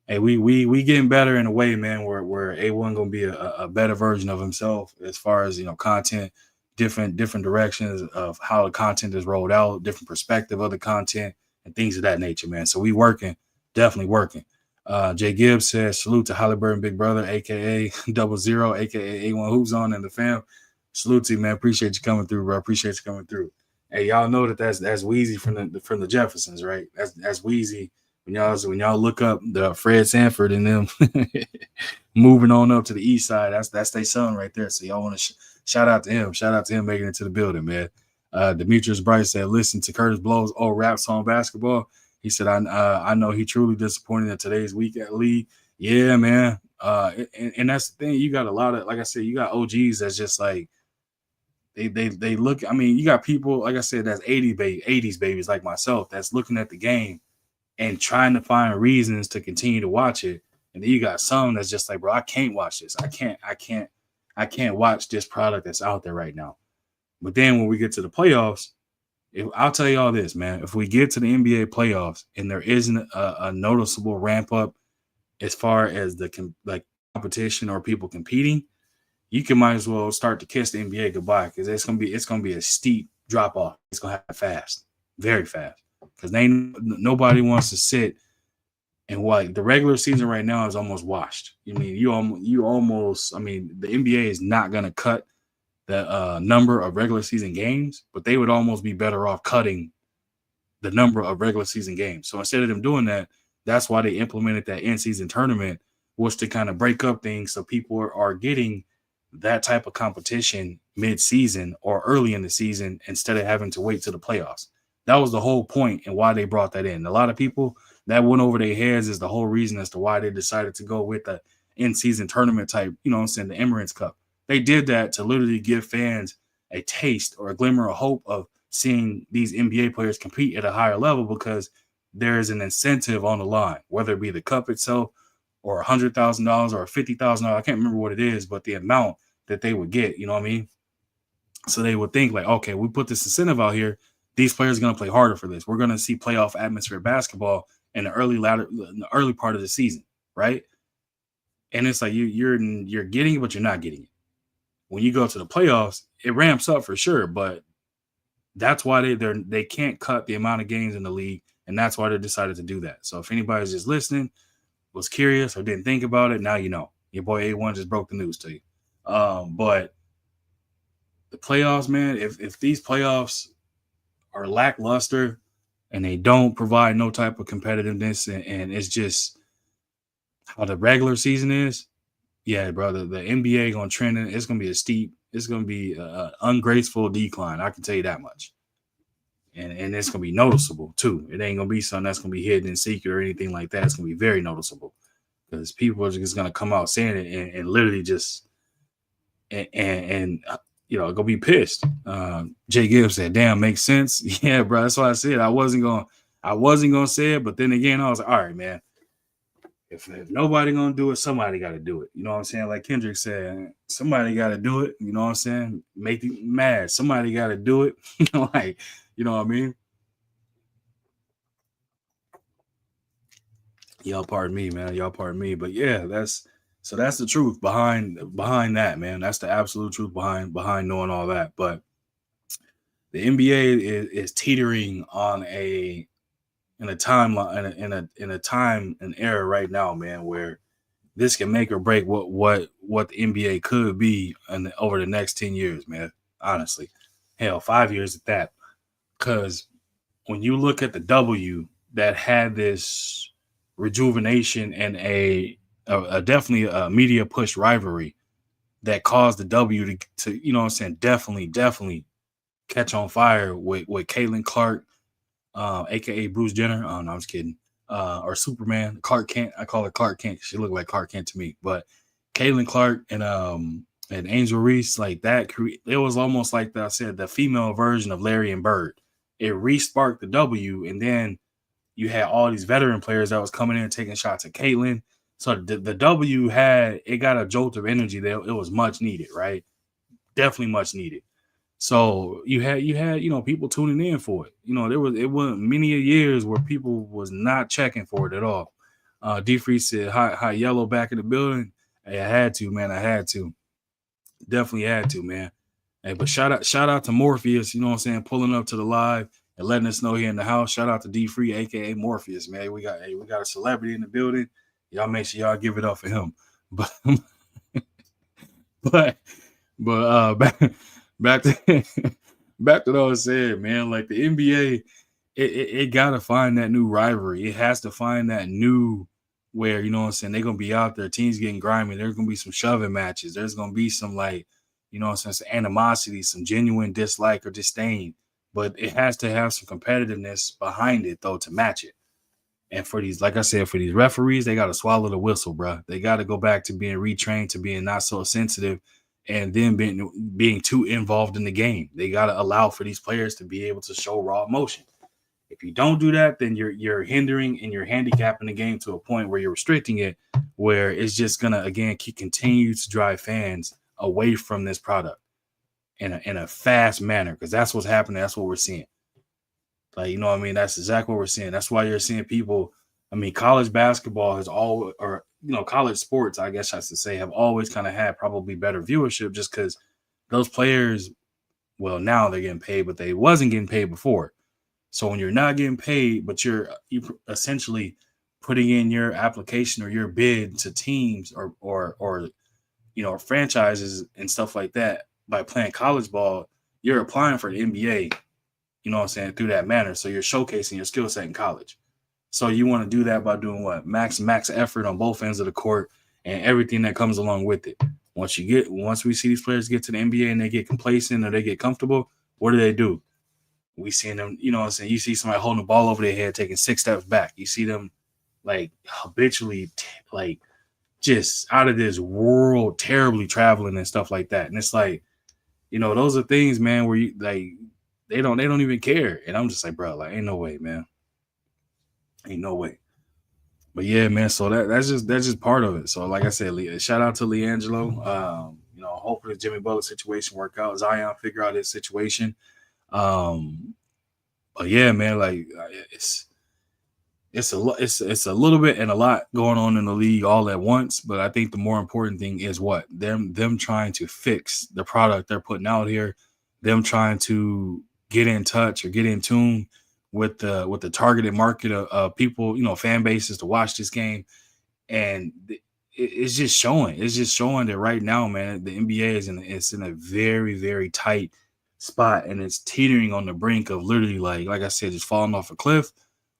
hey, we getting better in a way, man, where A1 gonna be a better version of himself as far as, content, different directions of how the content is rolled out, different perspective of the content and things of that nature, man. So we working, definitely working. Jay Gibbs says, salute to Halliburton Big Brother, aka 00, aka A1 Hoops on and the fam. Salute to you, man. Appreciate you coming through, bro. Appreciate you coming through. Hey, y'all know that's Weezy from the Jeffersons, right? That's Weezy. When y'all look up the Fred Sanford and them moving on up to the east side, that's their son right there. So y'all want to shout out to him. Shout out to him making it to the building, man. Demetrius Bryce said, listen to Curtis Blow's old rap song Basketball. He said, I know he truly disappointed in today's weekend league. Yeah, man. And that's the thing. You got a lot of, like I said, you got OGs that's just like, they look, I mean, you got people, like I said, that's 80s babies like myself that's looking at the game and trying to find reasons to continue to watch it. And then you got some that's just like, bro, I can't watch this. I can't watch this product that's out there right now. But then when we get to the playoffs, I'll tell you all this, man, if we get to the NBA playoffs and there isn't a noticeable ramp up as far as the competition or people competing, you can might as well start to kiss the NBA goodbye, because it's gonna be a steep drop off. It's gonna happen fast, very fast, because nobody wants to sit and what the regular season right now is almost washed. I mean, you almost. I mean, the NBA is not gonna cut the number of regular season games, but they would almost be better off cutting the number of regular season games. So instead of them doing that, that's why they implemented that in-season tournament, was to kind of break up things so people are getting that type of competition mid-season or early in the season instead of having to wait to the playoffs. That was the whole point and why they brought that in. A lot of people, that went over their heads is the whole reason as to why they decided to go with the in-season tournament type, the Emirates Cup. They did that to literally give fans a taste or a glimmer of hope of seeing these NBA players compete at a higher level, because there is an incentive on the line, whether it be the cup itself or $100,000 or $50,000. I can't remember what it is, but the amount that they would get, you know what I mean? So they would think like, okay, we put this incentive out here. These players are going to play harder for this. We're going to see playoff atmosphere basketball in the early part of the season, right? And it's like you're getting it, but you're not getting it. When you go to the playoffs, it ramps up for sure, but that's why they can't cut the amount of games in the league, and that's why they decided to do that. So if anybody's just listening, was curious or didn't think about it, now you know. Your boy A1 just broke the news to you. But the playoffs, man, if these playoffs are lackluster and they don't provide no type of competitiveness, and it's just how the regular season is, yeah, brother, the NBA gonna trend. It's gonna be it's gonna be an ungraceful decline. I can tell you that much. And it's gonna be noticeable too. It ain't gonna be something that's gonna be hidden and secret or anything like that. It's gonna be very noticeable, because people are just gonna come out saying it and literally just and gonna be pissed. Jay Gibbs said, "Damn, makes sense." Yeah, bro. That's why I said I wasn't gonna say it, but then again, I was like, all right, man. If nobody gonna do it, somebody got to do it. You know what I'm saying? Like Kendrick said, somebody got to do it. You know what I'm saying? Make you mad. Somebody got to do it. Like, you know what I mean? Y'all pardon me, man. Y'all pardon me. But yeah, that's the truth behind that, man. That's the absolute truth behind knowing all that. But the NBA is teetering on in a timeline in a time and era right now, man, where this can make or break what the NBA could be over the next 10 years, man. Honestly, hell, 5 years at that. Because when you look at the W that had this rejuvenation and a definitely a media push rivalry that caused the W to you know what I'm saying, definitely catch on fire with Caitlin Clark, aka Bruce Jenner. Oh no, I'm just kidding. Or Superman, Clark Kent. I call her Clark Kent. She looked like Clark Kent to me. But Caitlin Clark and Angel Reese, like that, it was almost like I said, the female version of Larry and Bird. It re-sparked the W, and then you had all these veteran players that was coming in and taking shots at Caitlin. So the W got a jolt of energy that it was much needed, right? Definitely much needed. So you had people tuning in for it. It wasn't many years where people was not checking for it at all. D Free said hot yellow back in the building. Hey, I had to, man. I had to. Definitely had to, man. Hey, but shout out to Morpheus, you know what I'm saying, pulling up to the live and letting us know here in the house. Shout out to D Free, aka Morpheus, man. We got a celebrity in the building. Y'all make sure y'all give it up for him. But but back to back to what I was saying, man. Like the NBA, it gotta find that new rivalry. It has to find that new where, you know what I'm saying, they're gonna be out there, teams getting grimy. There's gonna be some shoving matches. There's gonna be some, like, you know what I'm saying, some animosity, some genuine dislike or disdain. But it has to have some competitiveness behind it though to match it. And for these, like I said, for these referees, they got to swallow the whistle, bro. They got to go back to being retrained, to being not so sensitive, and then being too involved in the game. They got to allow for these players to be able to show raw emotion. If you don't do that, then you're hindering and you're handicapping the game to a point where you're restricting it, where it's just gonna again continue to drive fans away from this product in a fast manner, because that's what's happening. That's what we're seeing. Like, you know what I mean? That's exactly what we're seeing. That's why you're seeing people. I mean, college basketball has always, or, college sports, I guess I should say, have always kind of had probably better viewership just because those players, well, now they're getting paid, but they wasn't getting paid before. So when you're not getting paid, but you're essentially putting in your application or your bid to teams or franchises and stuff like that by playing college ball, you're applying for the NBA. You know what I'm saying, through that manner. So you're showcasing your skill set in college. So you want to do that by doing what? Max effort on both ends of the court and everything that comes along with it. Once we see these players get to the NBA and they get complacent or they get comfortable, what do? We seen them, you know what I'm saying? You see somebody holding the ball over their head, taking 6 steps back. You see them like habitually like just out of this world, terribly traveling and stuff like that. And it's like, those are things, man, where you like, they don't even care. And I'm just like, bro, like, ain't no way, man. Ain't no way. But yeah, man, so that's just part of it. So like I said, shout out to LiAngelo. Hopefully the Jimmy Butler situation work out. Zion figure out his situation. But yeah, man, like it's a little bit and a lot going on in the league all at once. But I think the more important thing is what? Them trying to fix the product they're putting out here, them trying to get in touch or get in tune with the targeted market of people, fan bases to watch this game. And it's just showing that right now, man, the NBA is in a very, very tight spot, and it's teetering on the brink of literally, like I said, just falling off a cliff,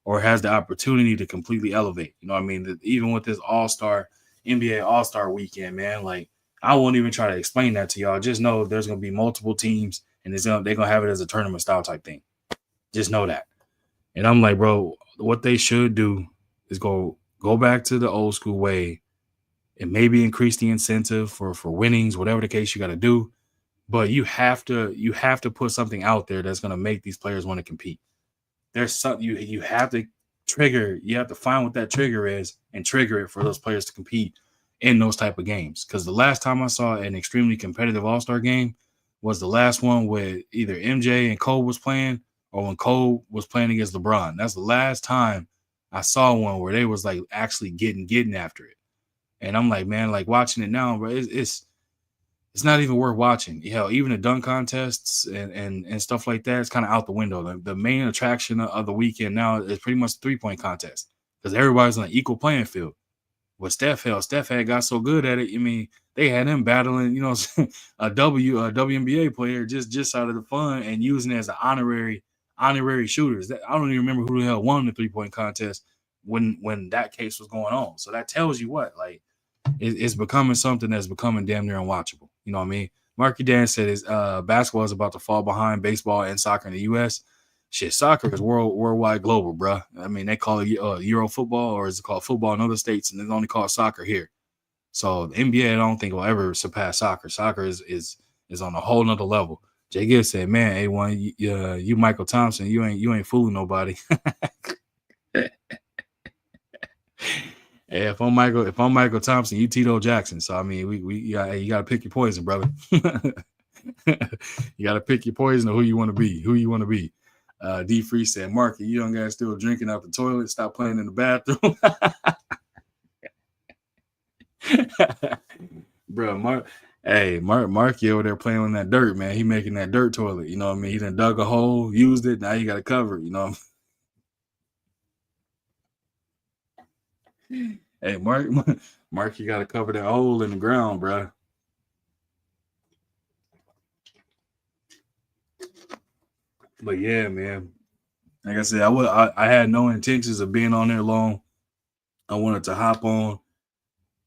or has the opportunity to completely elevate. You know what I mean? Even with this NBA All-Star weekend, man, like, I won't even try to explain that to y'all. Just know there's going to be multiple teams, and they're going to have it as a tournament style type thing. Just know that. And I'm like, bro, what they should do is go back to the old school way and maybe increase the incentive for winnings, whatever the case you got to do. But you have to put something out there that's going to make these players want to compete. There's something you have to trigger. You have to find what that trigger is and trigger it for those players to compete in those type of games. Because the last time I saw an extremely competitive All-Star game was the last one where either MJ and Cole was playing, or when Cole was playing against LeBron. That's the last time I saw one where they was like actually getting after it. And I'm like, man, like watching it now, bro, it's not even worth watching. Even the dunk contests and stuff like that, it's kind of out the window. The main attraction of the weekend now is pretty much the 3-point contest, because everybody's on an equal playing field. What Steph had got so good at it. I mean, they had him battling, a WNBA player just out of the fun and using it as an honorary shooters. I don't even remember who the hell won the 3-point contest when that case was going on. So that tells you what, like, it's becoming something that's becoming damn near unwatchable. You know what I mean? Marky Dan said basketball is about to fall behind baseball and soccer in the U.S. Shit, soccer is worldwide global, bro. I mean, they call it Euro football, or is it called football in other states, and they only call it soccer here. So the NBA, I don't think will ever surpass soccer. Soccer is on a whole nother level. Jay Gibbs said, "Man, A1, you Michael Thompson, you ain't fooling nobody." If I'm Michael Thompson, you Tito Jackson. So I mean, you got to pick your poison, brother. You got to pick your poison or who you want to be. Who you want to be. D Free said, Marky, you young guys still drinking out the toilet. Stop playing in the bathroom. Bro, Marky over there playing on that dirt, man. He making that dirt toilet. You know what I mean? He done dug a hole, used it. Now you got to cover it. You know. Hey, Mark, you got to cover that hole in the ground, bro. But yeah, man. Like I said, I had no intentions of being on there long. I wanted to hop on,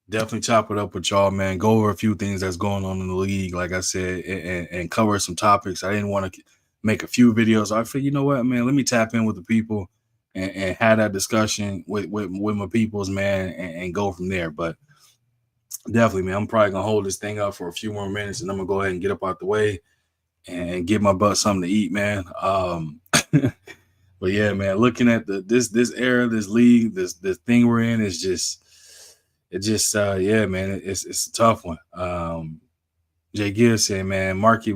definitely chop it up with y'all, man. Go over a few things that's going on in the league, like I said, and cover some topics. I didn't want to make a few videos. I figured, you know what, man, let me tap in with the people and have that discussion with my peoples, man, and go from there. But definitely, man, I'm probably gonna hold this thing up for a few more minutes, and I'm gonna go ahead and get up out the way and give my butt something to eat, man. But yeah, man, looking at this era, this league, this thing we're in is just yeah, man, it's a tough one. Jay Gill said, man, Marky,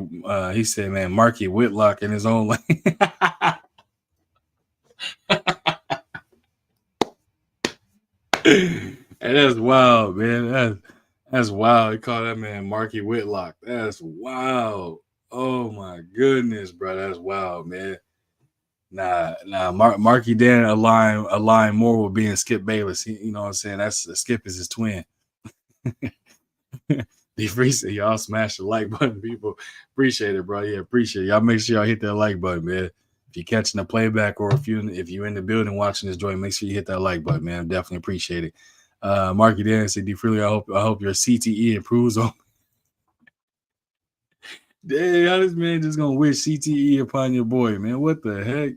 he said, man, Marky Whitlock in his own lane. And that's wild, man. That's wild. He called that man Marky Whitlock. That's wild. Oh my goodness, bro. That's wild, man. Nah. Marky Dan align more with being Skip Bayless. You know what I'm saying? That's Skip is his twin. D Free said, y'all smash the like button, people. Appreciate it, bro. Yeah, appreciate it. Y'all make sure y'all hit that like button, man. If you're catching the playback or if you're in the building watching this joint, make sure you hit that like button, man. Definitely appreciate it. Marky Dan said, D Freely, I hope your CTE improves on. Dang, how this man just gonna wish CTE upon your boy, man? What the heck?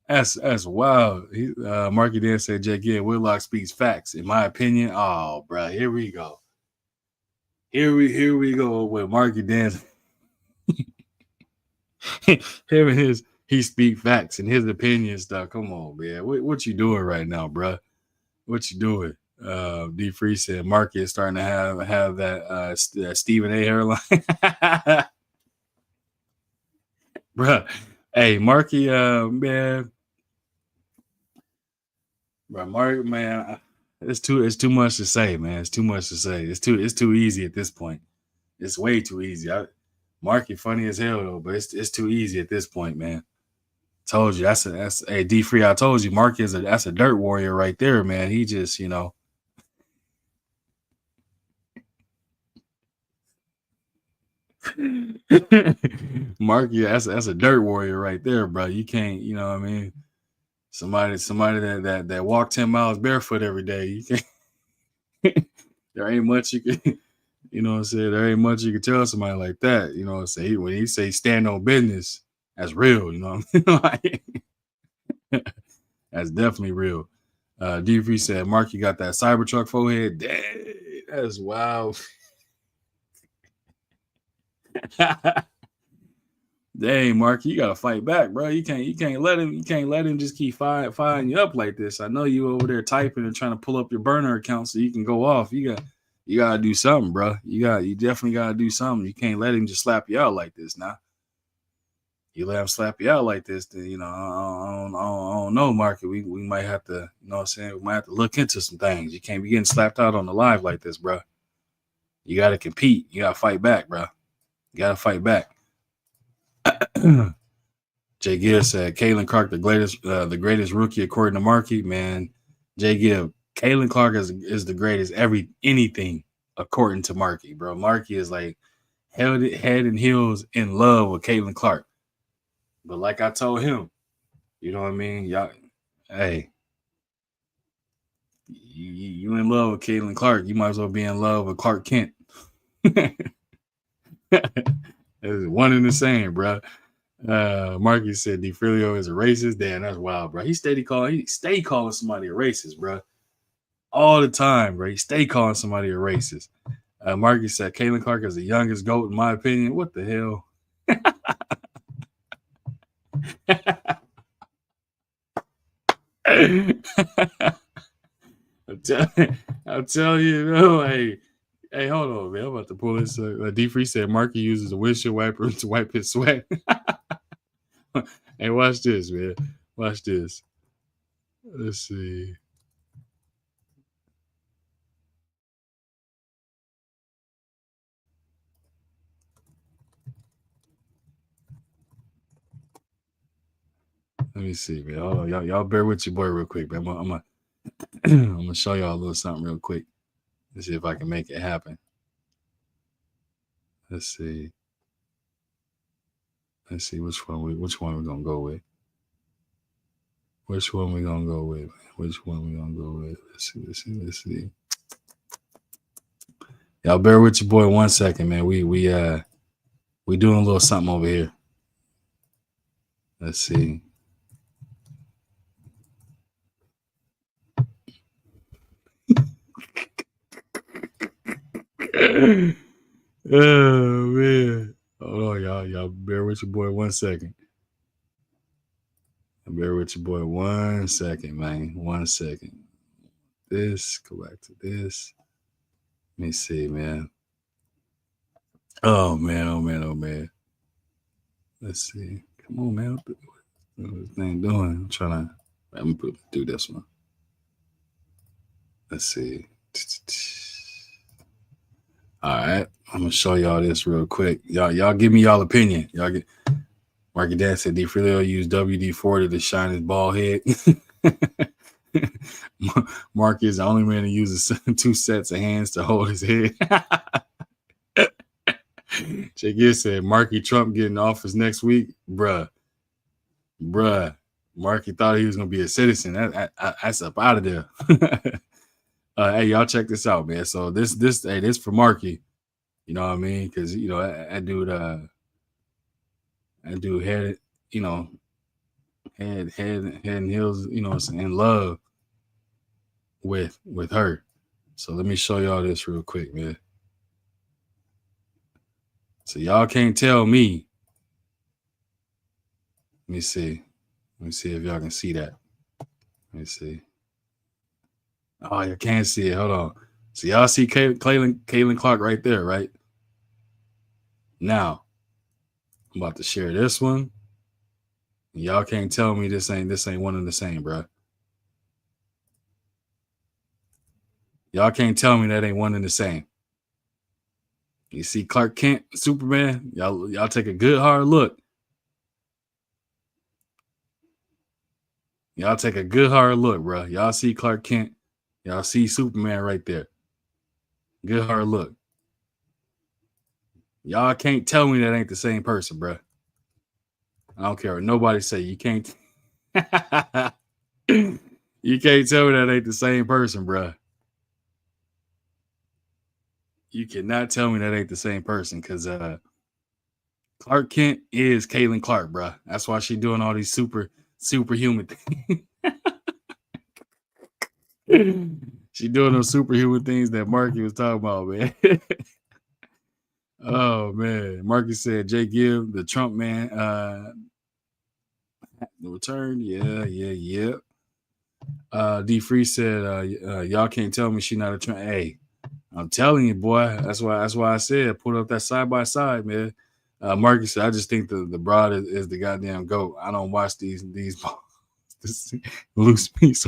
That's wild. Marky Dan said, Jake, yeah, Whitlock speaks facts. In my opinion, oh, bro, here we go. Here we go with Marky Dan. Him and he speak facts and his opinion stuff. Come on, man. What you doing right now, bro? What you doing? D Free said Marky is starting to have that Stephen A hairline. Bro. Hey, Marky, man. Bro, Mark, man, it's too much to say, man. It's too much to say. It's too easy at this point. It's way too easy. Marky funny as hell though, but it's too easy at this point, man. Told you that's hey D Free. I told you Marky that's a dirt warrior right there, man. He just, you know. Marky, that's a dirt warrior right there, bro. You can't, you know what I mean? Somebody that walk 10 miles barefoot every day. You can't there ain't much you can, you know what I'm saying? There ain't much you can tell somebody like that. You know what I'm saying? When he say stand on business, that's real, you know what I mean? That's definitely real. D Free said Marky got that Cybertruck forehead. Dang, that's wild. Dang, Mark, you gotta fight back, bro. You can't let him just keep firing you up like this. I know you over there typing and trying to pull up your burner account so you can go off. You gotta do something, bro. You definitely gotta do something. You can't let him just slap you out like this now. You let him slap you out like this, then you know I don't know, Mark. We might have to, you know what I'm saying? We might have to look into some things. You can't be getting slapped out on the live like this, bro. You gotta compete. You gotta fight back, bro. You gotta fight back. Jay Gibb said Caitlin Clark the greatest rookie according to Marky. Man, Jay Gibb, Caitlin Clark is the greatest anything according to Marky, bro. Marky is like head and heels in love with Caitlin Clark. But like I told him, you know what I mean? Y'all, hey, you in love with Caitlin Clark, you might as well be in love with Clark Kent. It's one and the same, bro. Marky said DeFrilio is a racist. Damn, that's wild, bro. He stay calling somebody a racist, bro. All the time, bro. He stay calling somebody a racist. Marky said Caitlin Clark is the youngest GOAT, in my opinion. What the hell? I'm telling you, hey, Hey, hold on, man. I'm about to pull this. D Free said Marky uses a windshield wiper to wipe his sweat. Hey, watch this, man. Watch this. Let's see. Let me see, man. Hold on. Y'all bear with your boy real quick, man. I'm gonna show y'all a little something real quick. Let's see if I can make it happen. Let's see. Let's see which one we're gonna go with. Which one we gonna go with? Which one we gonna go with? Let's see. Y'all bear with your boy 1 second, man. We doing a little something over here. Let's see. Oh man. Hold on, y'all. Y'all bear with your boy 1 second. Bear with your boy 1 second, man. 1 second. This, go back to this. Let me see, man. Oh man. Let's see. Come on, man. What this thing doing? I'm trying to. Let me do this one. Let's see. All right, I'm gonna show y'all this real quick. Y'all give me y'all opinion. Y'all get. Marky Dad said D Freely used WD-40 to shine his bald head. Marky is the only man who uses 2 sets of hands to hold his head. Jake Gill said Marky Trump getting office next week, bruh. Marky thought he was gonna be a citizen. That's up out of there. Hey, y'all check this out, man. So this for Marky. You know what I mean? Because you know that dude had, you know, head and heels, you know, in love with her. So let me show y'all this real quick, man. So y'all can't tell me. Let me see if y'all can see that. Let me see. Oh, you can't see it. Hold on. So y'all see Caitlin Clark right there, right? Now, I'm about to share this one. Y'all can't tell me this ain't one and the same, bro. Y'all can't tell me that ain't one and the same. You see Clark Kent, Superman? Y'all take a good hard look. Y'all take a good hard look, bro. Y'all see Clark Kent. Y'all see Superman right there. Good hard look. Y'all can't tell me that ain't the same person, bro. I don't care what nobody say. You can't. You can't tell me that ain't the same person, bro. You cannot tell me that ain't the same person, because Clark Kent is Caitlin Clark, bro. That's why she doing all these superhuman things. She doing those superhuman things that Marky was talking about, man. Oh man, Marky said Jay Gibb, the Trump man, the return. Yeah. D Free said, y'all can't tell me she not a Trump. Hey, I'm telling you, boy. That's why I said put up that side by side, man. Marky said, I just think the broad is the goddamn GOAT. I don't watch these this loose piece.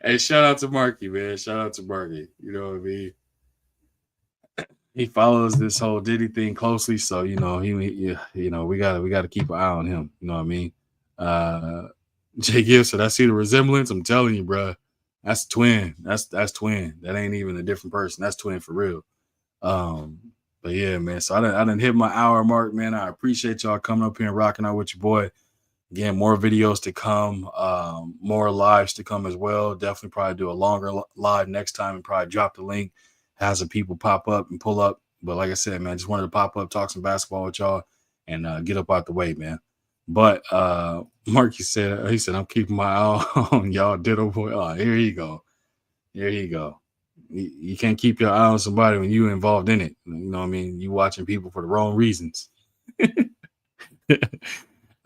Hey, shout out to Marky, man. Shout out to Marky. You know what I mean? He follows this whole Diddy thing closely, so you know we gotta keep an eye on him. You know what I mean? Jay Gibb said, I see the resemblance. I'm telling you, bro. That's twin. That's twin. That ain't even a different person. That's twin for real. But yeah, man. So I done hit my hour mark, man. I appreciate y'all coming up here and rocking out with your boy. Again, more videos to come, more lives to come as well. Definitely probably do a longer live next time and probably drop the link, have some people pop up and pull up. But like I said, man, just wanted to pop up, talk some basketball with y'all, and get up out the way, man. But Marky said, I'm keeping my eye on y'all, Ditto Boy. Oh, here you go. You can't keep your eye on somebody when you're involved in it. You know what I mean? You watching people for the wrong reasons.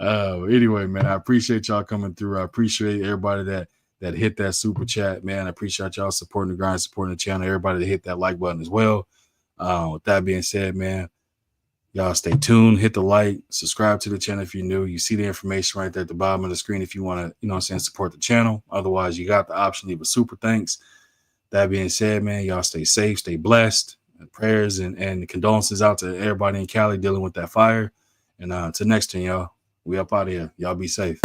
Anyway, man, I appreciate y'all coming through. I appreciate everybody that that hit that super chat, man. I appreciate y'all supporting the grind, supporting the channel. Everybody that hit that like button as well. With that being said, man, y'all stay tuned, hit the like, subscribe to the channel if you're new. You see the information right there at the bottom of the screen if you want to, you know what I'm saying, support the channel. Otherwise, you got the option to leave a super thanks. That being said, man, y'all stay safe, stay blessed. Prayers and condolences out to everybody in Cali dealing with that fire. And until next time, y'all, we up out of here. Y'all be safe.